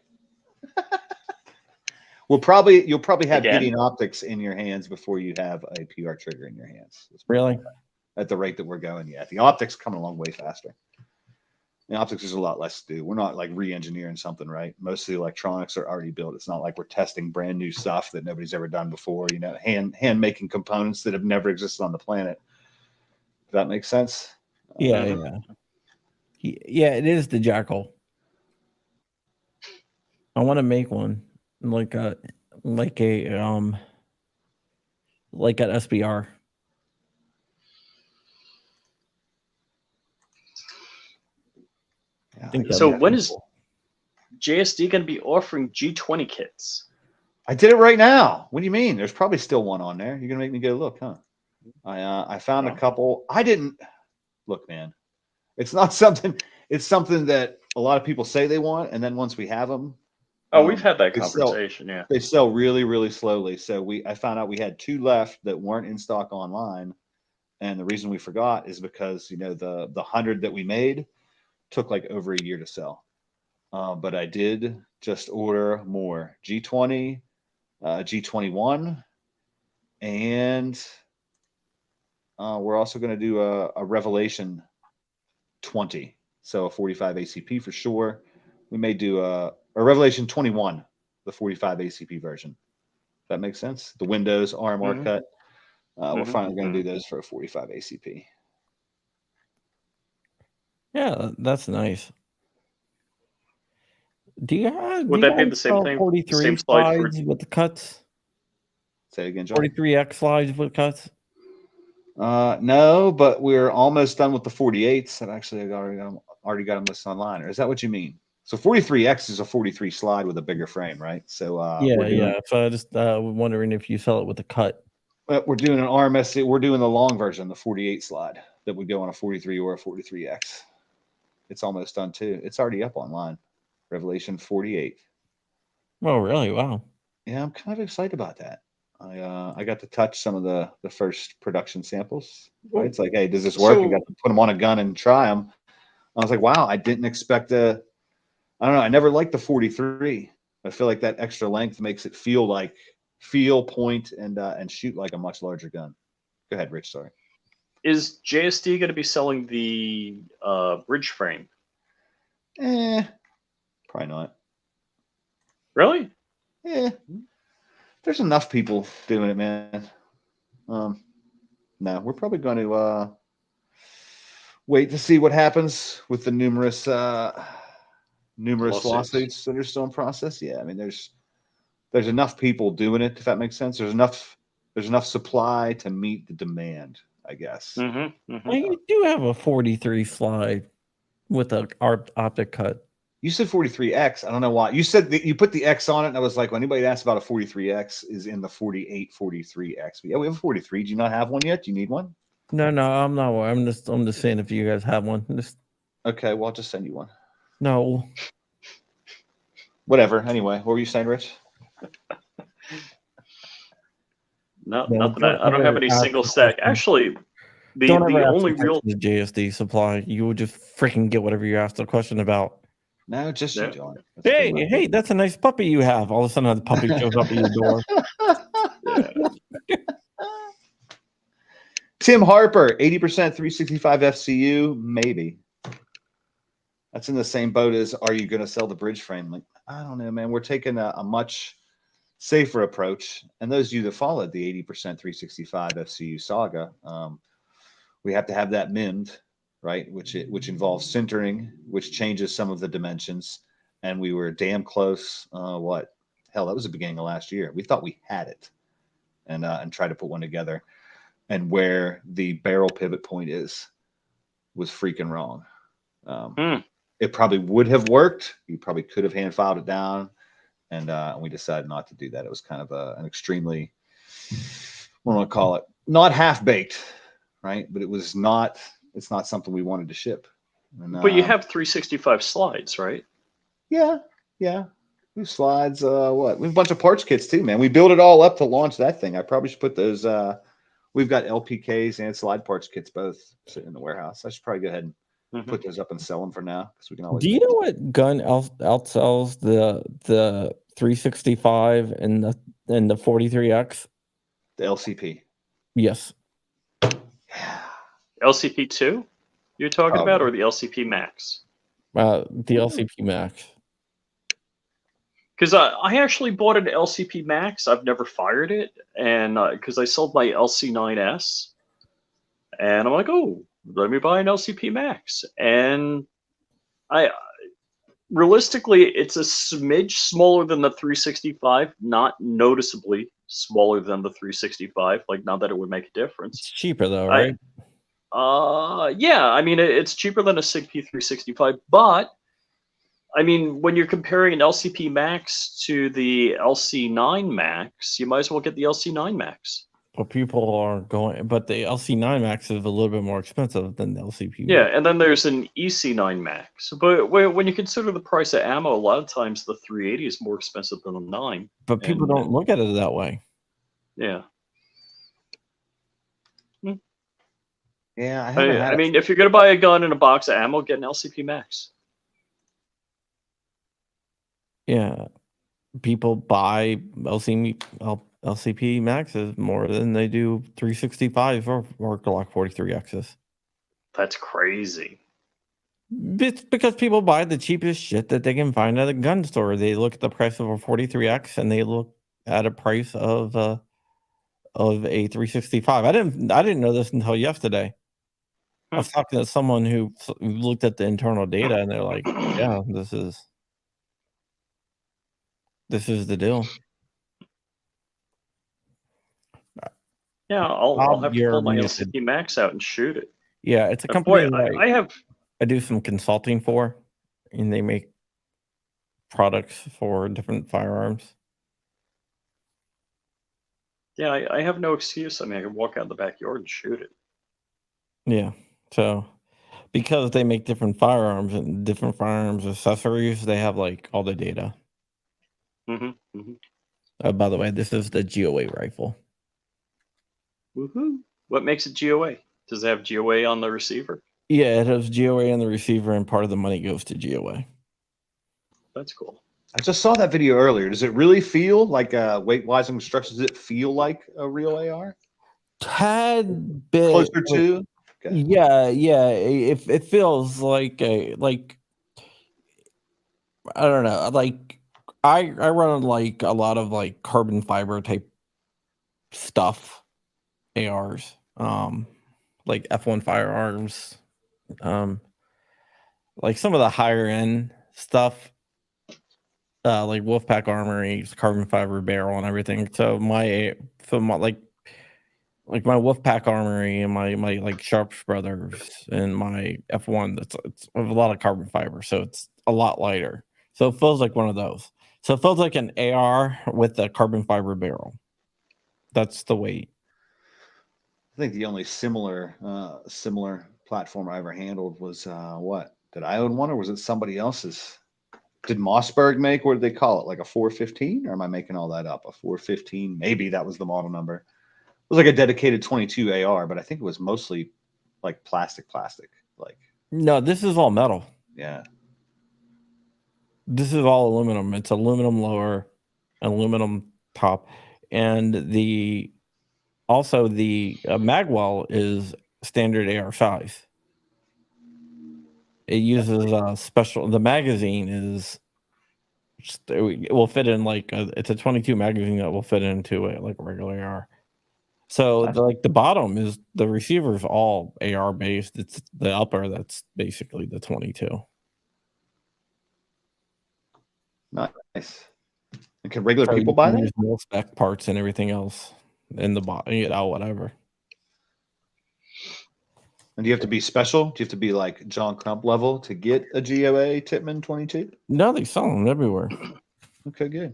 You'll probably have Gideon optics in your hands before you have a PR trigger in your hands. Really? At the rate that we're going, yeah. The optics coming along way faster. The optics is a lot less to do. We're not like re-engineering something, right? Most of the electronics are already built. It's not like we're testing brand new stuff that nobody's ever done before. You know, hand making components that have never existed on the planet. Does that make sense? Yeah. Yeah, it is the Jackal. I want to make one like an SBR. Yeah, so when is JSD going to be offering G20 kits? I did it right now. What do you mean? There's probably still one on there. You're gonna make me go look, huh? I found a couple. I didn't look, man. It's not something. It's something that a lot of people say they want, and then once we have them, we've had that conversation. They sell really, really slowly. So I found out we had 2 left that weren't in stock online, and the reason we forgot is because the 100 that we made took like over a year to sell. But I did just order more G20, G21, and we're also going to do a Revelation 20, so a 45 ACP for sure. We may do a Revelation 21, the 45 ACP version. That makes sense. The Windows RMR cut. We're finally going to do those for a 45 ACP. Yeah, that's nice. Would that be the same thing? 43 same slide slides with the cuts? Say it again, John. 43X slides with cuts? No, but we're almost done with the 48s. I've actually already got them listed online. Or is that what you mean? So 43X is a 43 slide with a bigger frame, right? So yeah. So I just was wondering if you sell it with a cut. We're doing an RMSC. We're doing the long version, the 48 slide that would go on a 43 or a 43X. It's almost done too. It's already up online. Revelation 48. Oh, really? Wow. Yeah, I'm kind of excited about that. I got to touch some of the first production samples. Right? It's like, hey, does this work? You got to put them on a gun and try them. I was like, wow, I didn't expect I don't know. I never liked the 43. I feel like that extra length makes it feel, point, and shoot like a much larger gun. Go ahead, Rich. Sorry. Is JSD going to be selling the bridge frame? Probably not. Really? Yeah. There's enough people doing it, man. No, we're probably going to wait to see what happens with the numerous lawsuits that are still in process. Yeah, I mean, there's enough people doing it, if that makes sense. There's enough supply to meet the demand, I guess. Well, you do have a 43 slide with an optic cut. You said 43X. I don't know why. You said that you put the X on it, and I was like, when anybody asks about a 43X, is in the 48, 43X. But yeah, we have a 43. Do you not have one yet? Do you need one? No, I'm not. I'm just saying if you guys have one. Okay, well, I'll just send you one. No. Whatever. Anyway, what were you saying, Rich? No, nothing. I don't have any single stack. Actually, the only real JSD supply, you will just freaking get whatever you asked a question about. No, just Yeah. you, John. That's Hey, pretty much hey, that's a nice puppy you have. All of a sudden, the puppy shows up at your door. Yeah. Tim Harper, 80% 365 FCU, maybe. That's in the same boat as, are you going to sell the bridge frame? Like, I don't know, man. We're taking a much safer approach. And those of you that followed the 80% 365 FCU saga, we have to have that MIMD, right? Which involves sintering, which changes some of the dimensions. And we were damn close. Hell, that was the beginning of last year. We thought we had it, and tried to put one together. And where the barrel pivot point was freaking wrong. It probably would have worked. You probably could have hand filed it down, and we decided not to do that. It was kind of an extremely, what do I call it? Not half baked, right? But it's not something we wanted to ship. And, But you have 365 slides, right? Yeah. New slides. We have a bunch of parts kits too, man. We built it all up to launch that thing. I probably should put those. We've got LPKs and slide parts kits both sitting in the warehouse. I should probably go ahead and put those up and sell them for now, because we can always. Do you know what gun outsells the 365 and the 43X? The LCP. Yes. LCP2 you're talking about, or the LCP Max? The LCP Max. Because I actually bought an LCP Max. I've never fired it, and because I sold my LC9S, and I'm like, oh, let me buy an LCP Max. And realistically, it's a smidge smaller than the 365, not noticeably smaller than the 365. Like, not that it would make a difference. It's cheaper though, right? Yeah. I mean, it's cheaper than a SIG P365, but I mean, when you're comparing an LCP Max to the LC9 Max, you might as well get the LC9 Max. But people are going, but the LC9 Max is a little bit more expensive than the LCP. Yeah, and then there's an EC9 Max. But when you consider the price of ammo, a lot of times the 380 is more expensive than the 9. But people don't look at it that way. Yeah. Yeah, I mean, if you're going to buy a gun and a box of ammo, get an LCP Max. Yeah. People buy LCP Maxes more than they do 365 or Glock 43Xs. That's crazy. It's because people buy the cheapest shit that they can find at a gun store. They look at the price of a 43X and they look at a price of a 365. I didn't know this until yesterday. I was talking to someone who looked at the internal data and they're like, yeah, this is the deal. Yeah, I'll have to pull my LCP Max out and shoot it. Yeah, it's a company that I do some consulting for, and they make products for different firearms. Yeah, I have no excuse. I mean, I can walk out in the backyard and shoot it. Yeah, so because they make different firearms and different firearms accessories, they have like all the data. By the way, this is the GOA rifle. Woohoo! What makes it GOA? Does it have GOA on the receiver? Yeah, it has GOA on the receiver, and part of the money goes to GOA. That's cool. I just saw that video earlier. Does it really feel like weight-wise instructions? Does it feel like a real AR? Tad bit Closer to? Okay. Yeah. It feels like I don't know. Like I run like a lot of like carbon fiber type stuff, ARs, like F1 firearms, like some of the higher end stuff, like Wolfpack Armory, carbon fiber barrel and everything. So my my Wolfpack Armory and my like Sharps Brothers and my F1, it's a lot of carbon fiber, so it's a lot lighter. So it feels like one of those. So it feels like an AR with a carbon fiber barrel. That's the weight. I think the only similar platform I ever handled was what? Did I own one, or was it somebody else's? Did Mossberg make? What did they call it? Like a 415? Or am I making all that up? A 415? Maybe that was the model number. It was like a dedicated 22 AR, but I think it was mostly like plastic. Like, no, this is all metal. Yeah. This is all aluminum. It's aluminum lower, aluminum top, and the magwell is standard AR5. It uses special. The magazine is it will fit in it's a 22 magazine that will fit into it like a regular AR. So the bottom is the receiver is all AR based. It's the upper that's basically the 22. Nice. And can regular people buy that? Use spec parts and everything else in the bottom, whatever. And do you have to be special? Do you have to be like John Crump level to get a GOA Tippmann 22? No, they sell them everywhere. Okay, good.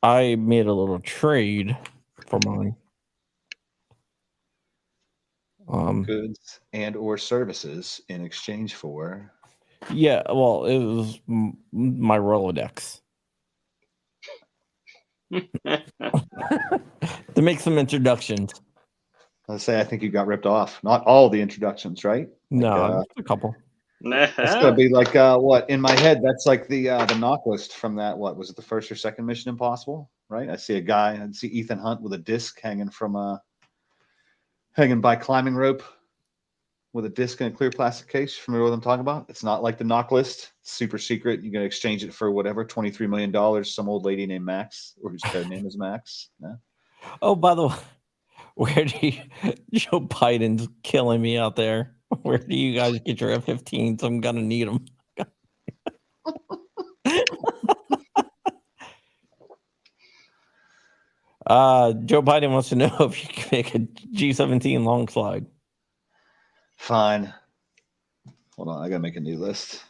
I made a little trade for mine. Goods and or services in exchange for. Yeah, well, it was my Rolodex. To make some introductions. Let's say I think you got ripped off. Not all the introductions, right? No, a couple. It's gonna be like what in my head? That's like the knock list from that. What was it? The first or second Mission Impossible, right? I see Ethan Hunt with a disc hanging hanging by climbing rope with a disc in a clear plastic case. Remember what I'm talking about? It's not like the knock list. It's super secret. You're gonna exchange it for whatever, $23 million. Some old lady named Max, or whose code name is Max. Yeah. Oh, by the way, Joe Biden's killing me out there. Where do you guys get your F-15s? I'm gonna need them. Joe Biden wants to know if you can make a G-17 long slide. Fine. Hold on, I gotta make a new list.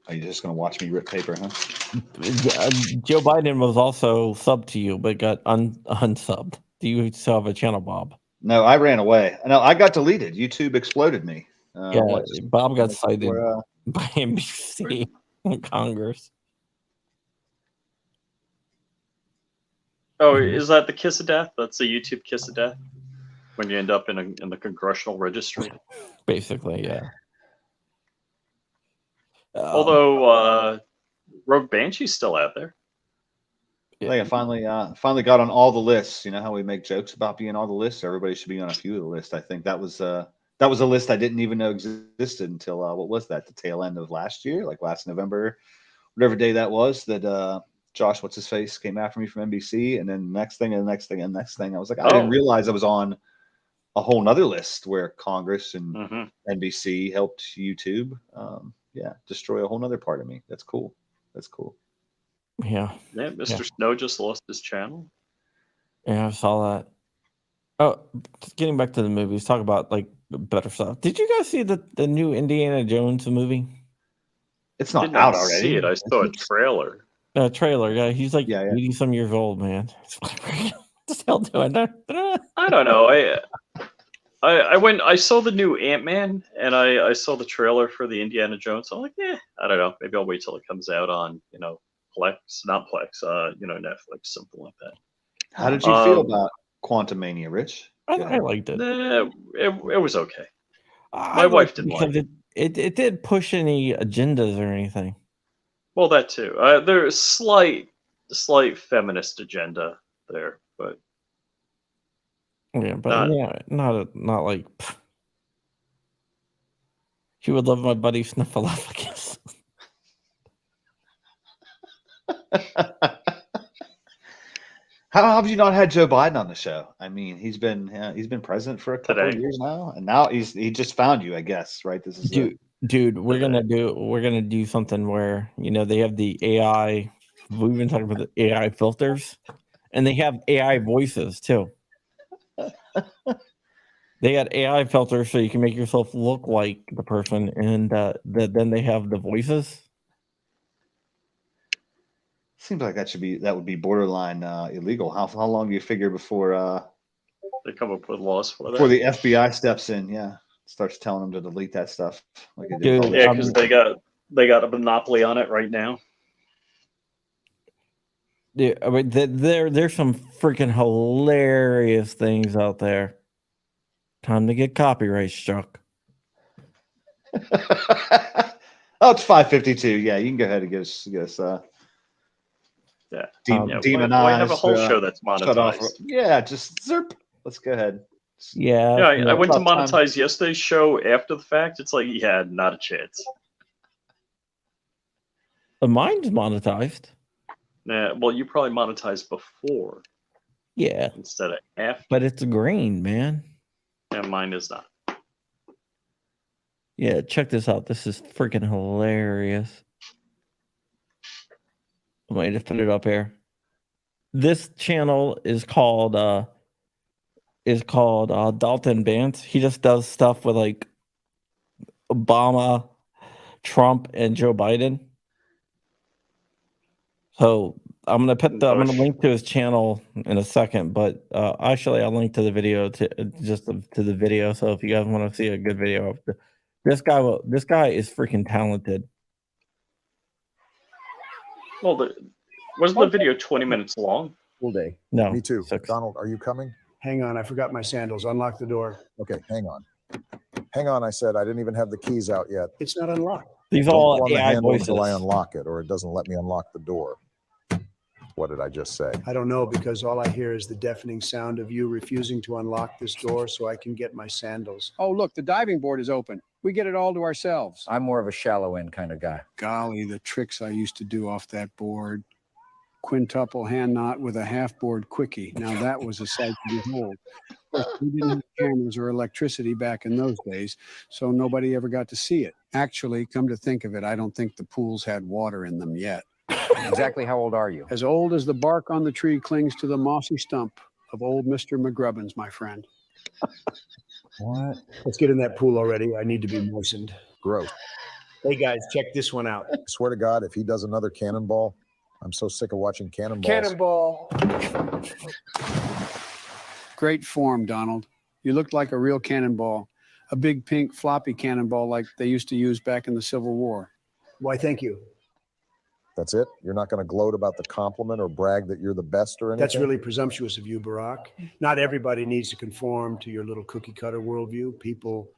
Are you just gonna watch me rip paper, huh? Joe Biden was also subbed to you, but got unsubbed. Do you still have a channel, Bob? No, I ran away. No, I got deleted. YouTube exploded me. Bob got cited by NBC in Congress. Oh, is that the kiss of death? That's the YouTube kiss of death when you end up in the congressional registry. Basically, yeah. Although Rogue Banshee's still out there. I think I finally got on all the lists. You know how we make jokes about being on the list? Everybody should be on a few of the lists. I think that was a list I didn't even know existed until what was that? The tail end of last year, like last November, whatever day that was. That Josh, what's his face, came after me from NBC, and then next thing and next thing and next thing. I was like, I didn't realize I was on a whole nother list where Congress and NBC helped YouTube. Destroy a whole nother part of me. That's cool. That's cool. Yeah. Yeah, Mr. Snow just lost his channel. Yeah, I saw that. Oh, getting back to the movies, talk about like better stuff. Did you guys see the new Indiana Jones movie? It's not out already. See it. I saw a trailer. Trailer. Yeah, he's like 80-some years old, man. What the hell doing? I don't know. I saw the new Ant-Man and I saw the trailer for the Indiana Jones. So I'm like, I don't know. Maybe I'll wait till it comes out on, Netflix, something like that. How did you feel about Quantumania, Rich? I liked it. It was okay. My wife didn't like it. It did push any agendas or anything. Well, that too. There's slight feminist agenda there, but yeah, but not like. He would love my buddy Snuffleupagus. How have you not had Joe Biden on the show? I mean, he's been president for a couple of years now, and now he just found you, I guess, right? This is dude. We're gonna do something where they have the AI. We've been talking about the AI filters, and they have AI voices too. They got AI filters so you can make yourself look like the person, and then they have the voices. Seems like that would be borderline illegal. How long do you figure before they come up with laws for that? Before the FBI steps in, starts telling them to delete that stuff. Like because they got a monopoly on it right now. Yeah, I mean, there's some freaking hilarious things out there. Time to get copyright struck. Oh, it's 5:52. Yeah, you can go ahead and get us Yeah. demonized. Why have a whole show that's shut off. monetized? Yeah, just zerp. Let's go ahead. Yeah. Yeah, I went to About time. monetize yesterday's show after the fact. It's like, yeah, not a chance. Mine's monetized. Nah, well, you probably monetized before Yeah, instead of after. but it's green, man. And mine is not. Yeah, check this out. This is freaking hilarious. Let me just put it up here. This channel is called Dalton Bance. He just does stuff with like Obama, Trump, and Joe Biden. So I'm gonna link to his channel in a second, but actually I'll link to the video to the video. So if you guys want to see a good video of this guy is freaking talented. Well, wasn't the video 20 minutes long? Full day. No, Me too. 6. Donald, are you coming? Hang on, I forgot my sandals. Unlock the door. Okay, hang on. Hang on, I said. I didn't even have the keys out yet. It's not unlocked. These Don't all go on the AI handle voices. until I unlock it, or it doesn't let me unlock the door. What did I just say? I don't know because all I hear is the deafening sound of you refusing to unlock this door so I can get my sandals. Oh, look, the diving board is open. We get it all to ourselves. I'm more of a shallow end kind of guy. Golly, the tricks I used to do off that board. Quintuple hand knot with a half board quickie. Now that was a sight to behold. Of course, we didn't have cameras or electricity back in those days, so nobody ever got to see it. Actually, come to think of it, I don't think the pools had water in them yet. Exactly how old are you? As old as the bark on the tree clings to the mossy stump of old Mr. McGrubbins, my friend. What? Let's get in that pool already. I need to be moistened. Gross. Hey guys, check this one out. I swear to God, if he does another cannonball, I'm so sick of watching cannonballs. Cannonball. Great form, Donald. You looked like a real cannonball. A big pink floppy cannonball like they used to use back in the Civil War. Why, thank you. That's it? You're not going to gloat about the compliment or brag that you're the best or anything? That's really presumptuous of you, Barack. Not everybody needs to conform to your little cookie cutter worldview. People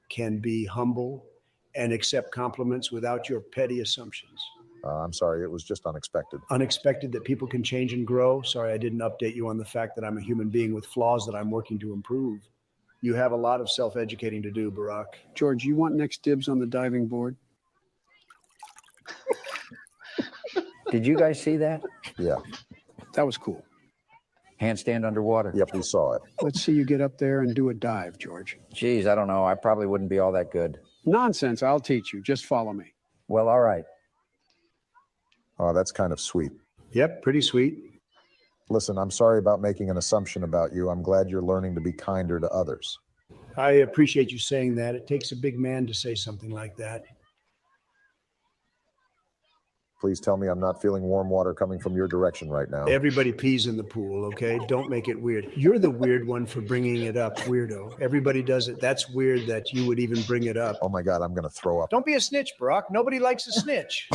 can be humble and accept compliments without your petty assumptions. I'm sorry, it was just unexpected. Unexpected that people can change and grow. Sorry, I didn't update you on the fact that I'm a human being with flaws that I'm working to improve. You have a lot of self-educating to do, Barack. George, you want next dibs on the diving board? Did you guys see that? Yeah. That was cool. Handstand underwater. Yep, we saw it. Let's see you get up there and do a dive, George. Geez, I don't know. I probably wouldn't be all that good. Nonsense. I'll teach you. Just follow me. Well, all right. Oh, that's kind of sweet. Yep, pretty sweet. Listen, I'm sorry about making an assumption about you. I'm glad you're learning to be kinder to others. I appreciate you saying that. It takes a big man to say something like that. Please tell me I'm not feeling warm water coming from your direction right now. Everybody pees in the pool, okay? Don't make it weird. You're the weird one for bringing it up, weirdo. Everybody does it. That's weird that you would even bring it up. Oh my God, I'm going to throw up. Don't be a snitch, Barack. Nobody likes a snitch.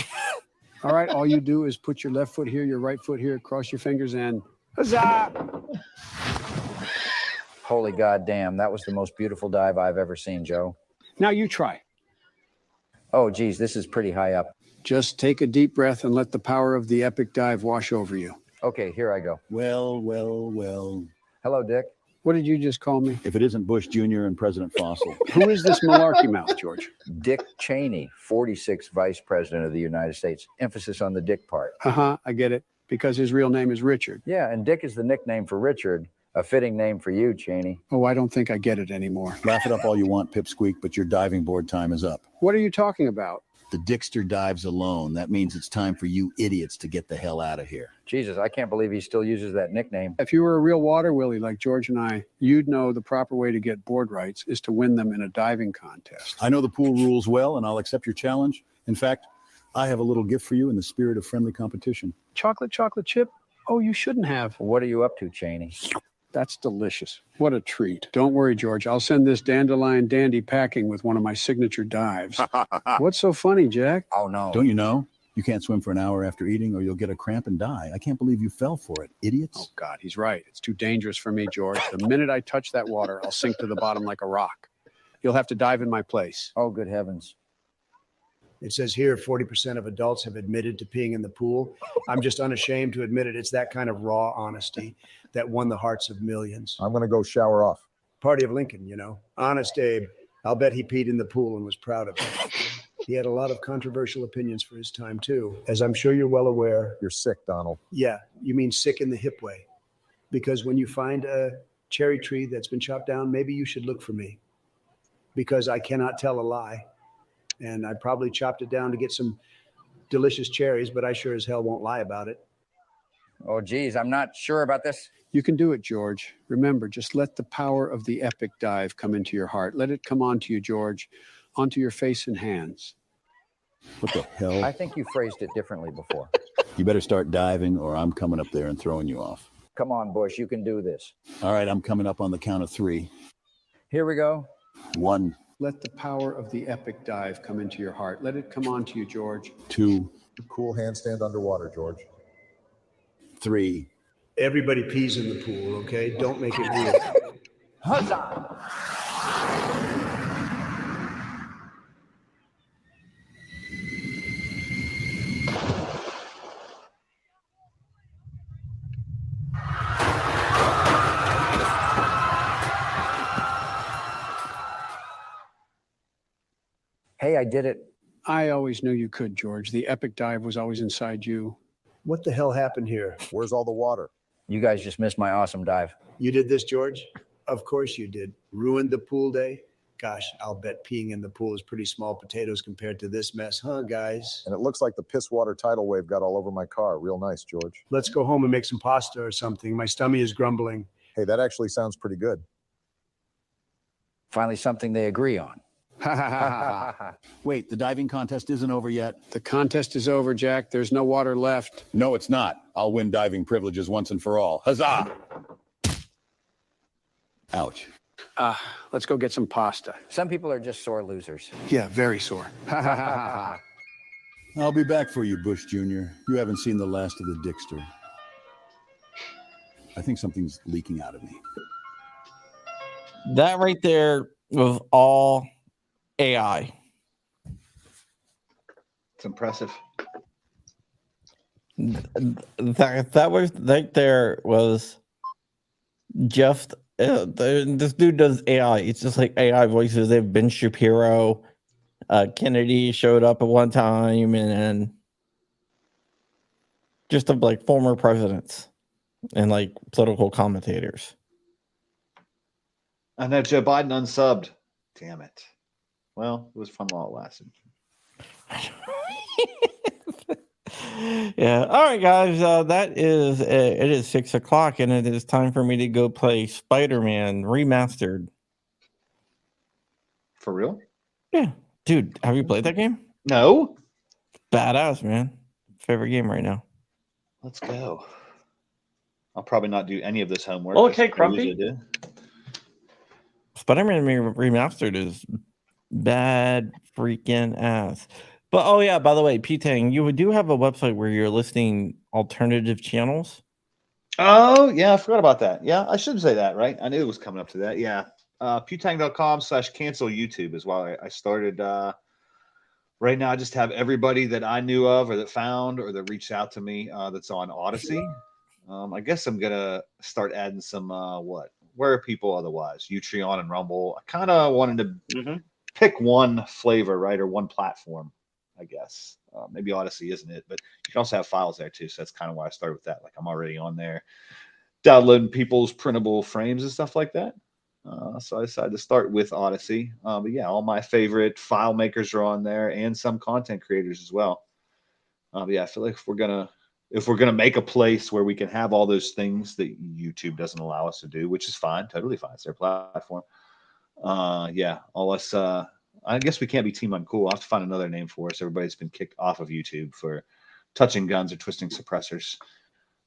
All right. All you do is put your left foot here, your right foot here, cross your fingers, and huzzah! Holy goddamn, that was the most beautiful dive I've ever seen, Joe. Now you try. Oh, geez, this is pretty high up. Just take a deep breath and let the power of the epic dive wash over you. Okay, here I go. Well, well, well. Hello, Dick. What did you just call me? If it isn't Bush Jr. and President Fossil. Who is this malarkey mouth, George? Dick Cheney, 46th Vice President of the United States. Emphasis on the Dick part. Uh-huh, I get it. Because his real name is Richard. Yeah, and Dick is the nickname for Richard, a fitting name for you, Cheney. Oh, I don't think I get it anymore. Laugh it up all you want, Pipsqueak, but your diving board time is up. What are you talking about? The Dickster dives alone. That means it's time for you idiots to get the hell out of here. Jesus, I can't believe he still uses that nickname. If you were a real water willy like George and I, you'd know the proper way to get board rights is to win them in a diving contest. I know the pool rules well, and I'll accept your challenge. In fact, I have a little gift for you in the spirit of friendly competition. Chocolate chip? Oh, you shouldn't have. What are you up to, Cheney? That's delicious. What a treat. Don't worry, George. I'll send this dandelion dandy packing with one of my signature dives. What's so funny, Jack? Oh, no. Don't you know? You can't swim for an hour after eating or you'll get a cramp and die. I can't believe you fell for it, idiots. Oh, God, he's right. It's too dangerous for me, George. The minute I touch that water, I'll sink to the bottom like a rock. You'll have to dive in my place. Oh, good heavens. It says here 40% of adults have admitted to peeing in the pool. I'm just unashamed to admit it. It's that kind of raw honesty that won the hearts of millions. I'm going to go shower off. Party of Lincoln, you know. Honest Abe. I'll bet he peed in the pool and was proud of it. He had a lot of controversial opinions for his time, too. As I'm sure you're well aware. You're sick, Donald. Yeah, you mean sick in the hip way. Because when you find a cherry tree that's been chopped down, maybe you should look for me. Because I cannot tell a lie. And I probably chopped it down to get some delicious cherries, but I sure as hell won't lie about it. Oh, geez, I'm not sure about this. You can do it, George. Remember, just let the power of the epic dive come into your heart. Let it come onto you, George, onto your face and hands. What the hell? I think you phrased it differently before. You better start diving or I'm coming up there and throwing you off. Come on, Bush, you can do this. All right, I'm coming up on the count of 3. Here we go. 1, Let the power of the epic dive come into your heart. Let it come onto you, George. 2, Cool handstand underwater, George. 3. Everybody pees in the pool, okay? Don't make it weird. Huzzah! Hey, I did it. I always knew you could, George. The epic dive was always inside you. What the hell happened here? Where's all the water? You guys just missed my awesome dive. You did this, George? Of course you did. Ruined the pool day? Gosh, I'll bet peeing in the pool is pretty small potatoes compared to this mess, huh, guys? And it looks like the piss water tidal wave got all over my car. Real nice, George. Let's go home and make some pasta or something. My stomach is grumbling. Hey, that actually sounds pretty good. Finally, something they agree on. Wait, the diving contest isn't over yet? The contest is over, Jack. There's no water left. No, it's not. I'll win diving privileges once and for all. Huzzah! Ouch. Let's go get some pasta. Some people are just sore losers. Yeah, very sore. I'll be back for you, Bush Jr. You haven't seen the last of the Dickster. I think something's leaking out of me. That right there was all AI. It's impressive. That was right there was just this dude does AI. It's just like AI voices. They've been Shapiro, Kennedy showed up at one time, and then just of like former presidents and like political commentators. I know Joe Biden unsubbed. Damn it. Well, it was fun while it lasted. Yeah. All right, guys. That is it is 6 o'clock, and it is time for me to go play Spider-Man Remastered. For real? Yeah, dude. Have you played that game? No. Badass, man. Favorite game right now. Let's go. I'll probably not do any of this homework. Okay, as I usually Crumpy. do. Spider-Man Remastered is bad freaking ass. But oh yeah, by the way, P-Tang, you do have a website where you're listing alternative channels. Oh, yeah, I forgot about that. Yeah, I should say that, right? I knew it was coming up to that. Yeah. PewTang.com/cancel YouTube is why I started. Right now, I just have everybody that I knew of or that found or that reached out to me that's on Odyssey. I guess I'm going to start adding some, where are people otherwise? Utreon and Rumble. I kind of wanted to pick one flavor, right, or one platform, I guess. Maybe Odyssey isn't it, but you can also have files there too. So that's kind of why I started with that. Like I'm already on there downloading people's printable frames and stuff like that. So I decided to start with Odyssey. But yeah, all my favorite file makers are on there and some content creators as well. But yeah, I feel like if we're gonna make a place where we can have all those things that YouTube doesn't allow us to do, which is fine, totally fine. It's their platform. Yeah, all us I guess we can't be Team Uncool. I'll have to find another name for us. Everybody's been kicked off of YouTube for touching guns or twisting suppressors.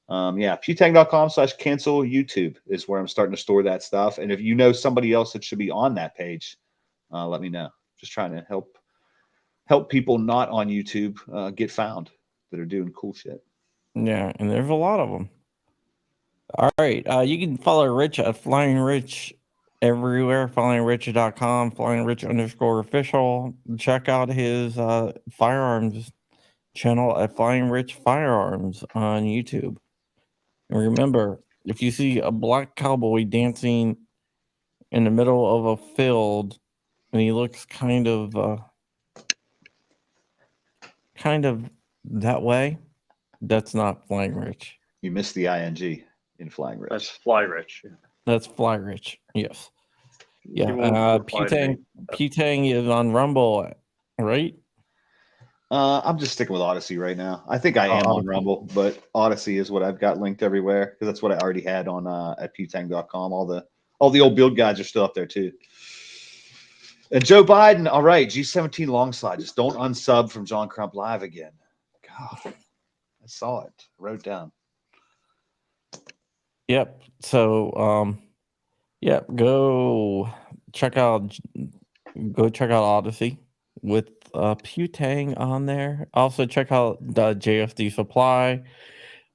Yeah, PewTang.com/cancel YouTube is where I'm starting to store that stuff. And if you know somebody else that should be on that page, let me know. Just trying to help people not on YouTube get found that are doing cool shit. Yeah, and there's a lot of them. All right, you can follow Rich at Flying Rich everywhere. FlyingRich.com, FlyingRich_official. Check out his firearms channel at Flying Rich Firearms on YouTube. And remember, if you see a black cowboy dancing in the middle of a field and he looks kind of that way, that's not Flying Rich. You missed the ing in Flying Rich. That's Fly Rich. That's Fly Rich. Yes. He Yeah. won't reply to me. PewTang is on Rumble, right? I'm just sticking with Odyssey right now. I think I am on Rumble, but Odyssey is what I've got linked everywhere because that's what I already had on at PewTang.com. All the old build guides are still up there too. And Joe Biden, all right, G17 long slide. Just don't unsub from John Crump Live again. God, I saw it. I wrote it down. Yep. So go check out Odyssey with PewTang on there. Also check out the JFD Supply.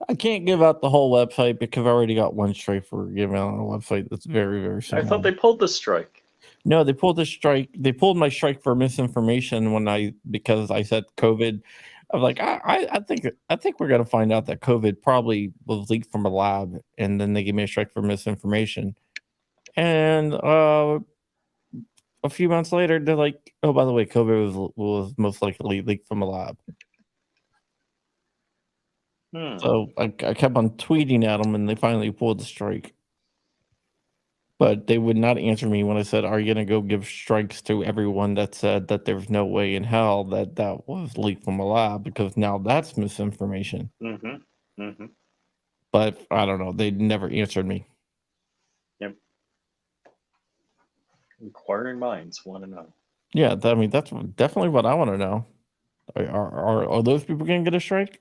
I can't give out the whole website because I already got one strike for giving out a website that's very, very similar. I thought they pulled the strike. No, they pulled the strike. They pulled my strike for misinformation because I said COVID. I'm like, I think we're gonna find out that COVID probably was leaked from a lab, and then they gave me a strike for misinformation. And a few months later, they're like, oh, by the way, COVID was most likely leaked from a lab. So I kept on tweeting at them, and they finally pulled the strike. But they would not answer me when I said, are you going to go give strikes to everyone that said that there's no way in hell that was leaked from a lab? Because now that's misinformation. But I don't know. They never answered me. Yep. Inquiring minds want to know. Yeah, I mean, that's definitely what I want to know. Are those people going to get a strike?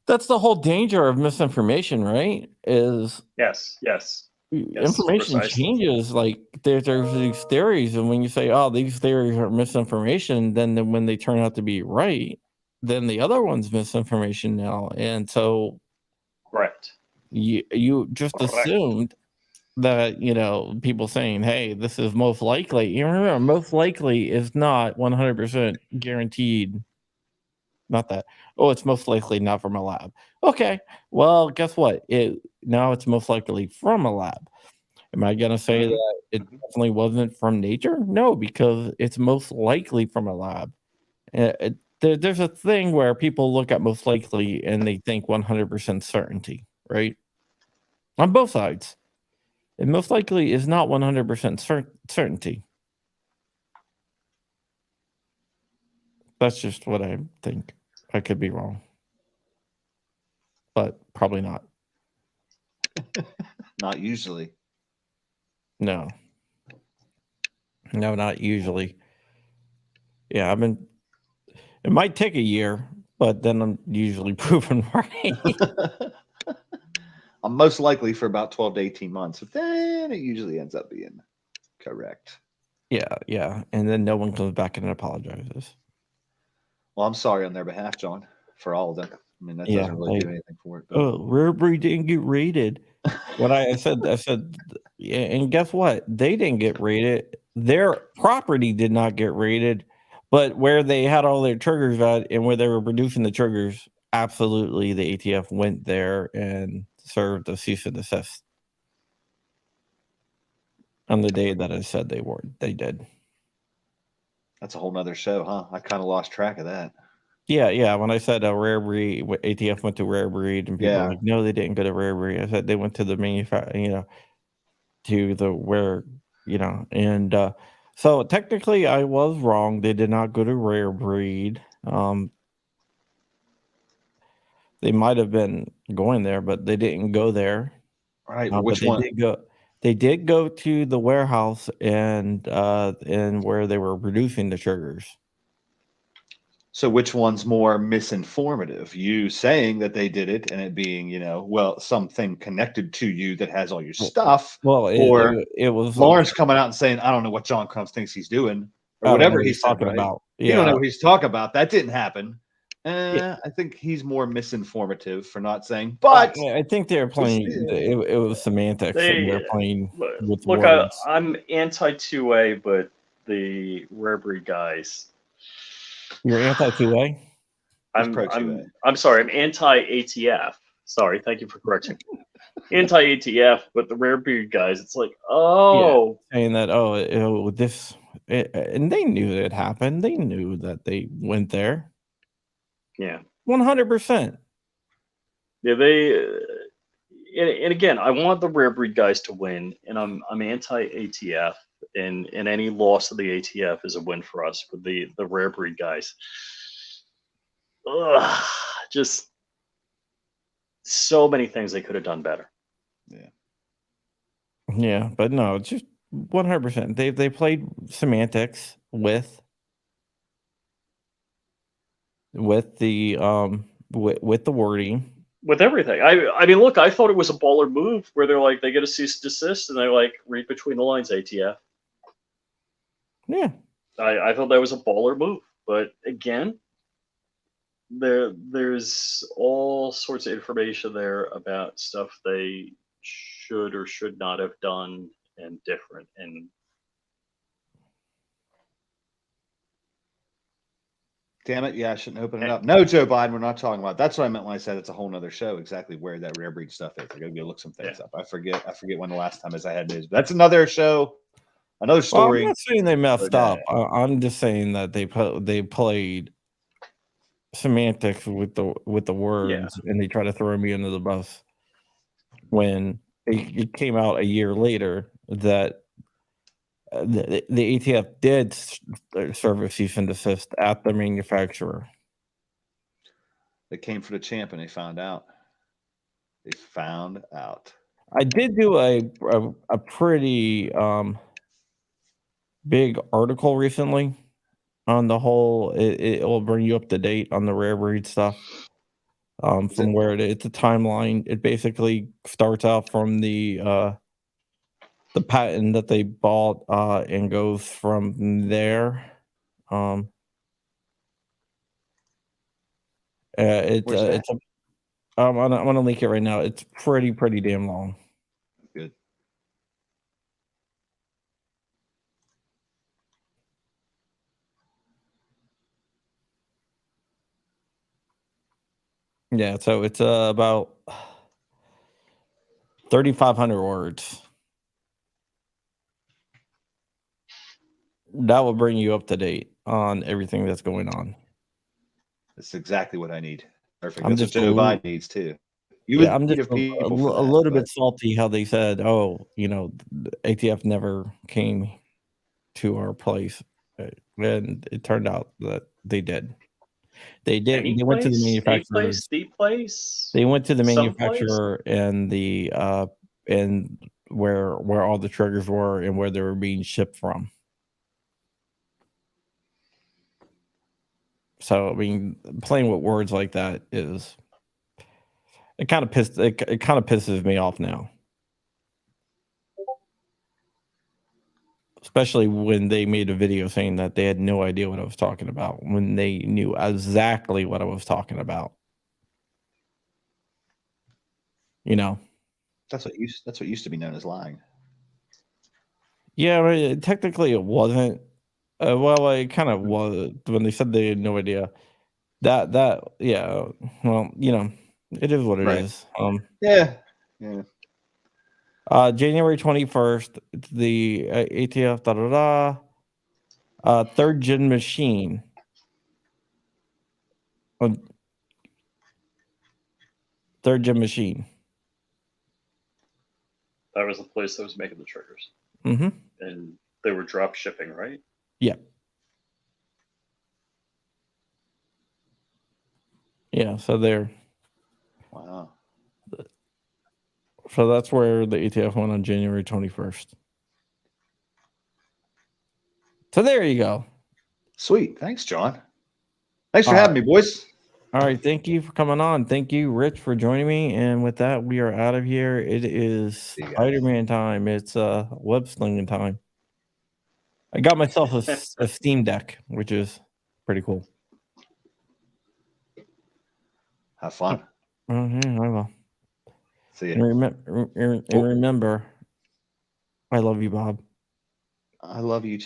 That's the whole danger of misinformation, right? Is yes, information precisely. changes. Like there's these theories, and when you say, "Oh, these theories are misinformation," then when they turn out to be right, then the other one's misinformation now. And so, correct. You just assumed that people saying, "Hey, this is most likely." You remember, most likely is not 100% guaranteed. Not that. Oh, it's most likely not from a lab. Okay. Well, guess what? Now it's most likely from a lab. Am I going to say that it definitely wasn't from nature? No, because it's most likely from a lab. There's a thing where people look at most likely and they think 100% certainty, right? On both sides. And most likely is not 100% certainty. That's just what I think. I could be wrong. But probably not. Not usually. No, not usually. Yeah, it might take a year, but then I'm usually proven right. I'm most likely for about 12 to 18 months, but then it usually ends up being correct. Yeah. And then no one comes back and apologizes. Well, I'm sorry on their behalf, John, for all of them. I mean, that doesn't really do anything for it. But. Oh, Rare Breed didn't get rated. What I said, yeah, and guess what? They didn't get rated. Their property did not get rated, but where they had all their triggers at and where they were producing the triggers, absolutely, the ATF went there and served a cease and desist on the day that I said they did. That's a whole nother show, huh? I kind of lost track of that. Yeah. When I said a Rare Breed, ATF went to Rare Breed, and people were like, no, they didn't go to Rare Breed. I said they went to the manufacturer, to the where, and so technically I was wrong. They did not go to Rare Breed. They might have been going there, but they didn't go there. All right, which one? They did go to the warehouse and where they were producing the triggers. So which one's more misinformative? You saying that they did it and it being, something connected to you that has all your stuff. Well, it was Lawrence coming out and saying, I don't know what John Crump thinks he's doing or whatever he's talking about. Yeah. You don't know what he's talking about. That didn't happen. I think he's more misinformative for not saying, but I think they're playing. It was semantics, and they're playing with look. words. I'm anti 2A, but the rare breed guys. You're anti 2A. I'm sorry. I'm anti ATF. Sorry. Thank you for correcting. Anti ATF, but the rare breed guys. It's like, oh, saying that and they knew it happened. They knew that they went there. Yeah. 100%. Yeah, they and again, I want the rare breed guys to win, and I'm anti ATF, and any loss of the ATF is a win for us with the rare breed guys. Ugh, just so many things they could have done better. Yeah, but no, just 100%. They played semantics with the with the wording. With everything. I mean, look, I thought it was a baller move where they're like, they get a cease and desist, and they're like, read between the lines, ATF. Yeah. I thought that was a baller move. But again, there's all sorts of information there about stuff they should or should not have done and different. And damn it, yeah, I shouldn't open it up. No, Joe Biden, we're not talking about. That's what I meant when I said it's a whole nother show. Exactly where that rare breed stuff is. I gotta go look some things up. I forget when the last time is I had news. But that's another show, another story. Well, I'm not saying they messed up. I'm just saying that they played semantics with the words, and they try to throw me under the bus when it came out a year later that the ATF did serve a cease and desist at the manufacturer. They came for the champ and they found out. I did do a pretty big article recently on the whole. It will bring you up to date on the rare breed stuff. From where it's a timeline. It basically starts out from the patent that they bought and goes from there. I'm gonna link it right now. It's pretty damn long. Good. Yeah, so it's about 3,500 words. That will bring you up to date on everything that's going on. That's exactly what I need. Perfect. I'm That's just what Joe Biden needs too. I'm just a little bit salty how they said, "Oh, the ATF never came to our place," and it turned out that they did. They did. They went to the manufacturer. They went to the manufacturer and the and where all the triggers were and where they were being shipped from. So I mean, playing with words like that is it kind of pisses me off now. Especially when they made a video saying that they had no idea what I was talking about when they knew exactly what I was talking about. That's what used to be known as lying. Yeah, I mean, technically it wasn't. Well, it kind of was when they said they had no idea. That yeah. Well, it is what it is. Yeah. January 21st, the ATF third gen machine. Third gen machine. That was the place that was making the triggers. Mm-hmm. And they were drop shipping, right? Yeah. Yeah, so there. Wow. So that's where the ATF went on January 21st. So there you go. Sweet. Thanks, John. Thanks for having me, boys. All right. Thank you for coming on. Thank you, Rich, for joining me. And with that, we are out of here. It is Spider-Man time. It's web slinging time. I got myself a Steam Deck, which is pretty cool. Have fun. I will. See And, you. remember, I love you, Bob. I love you too.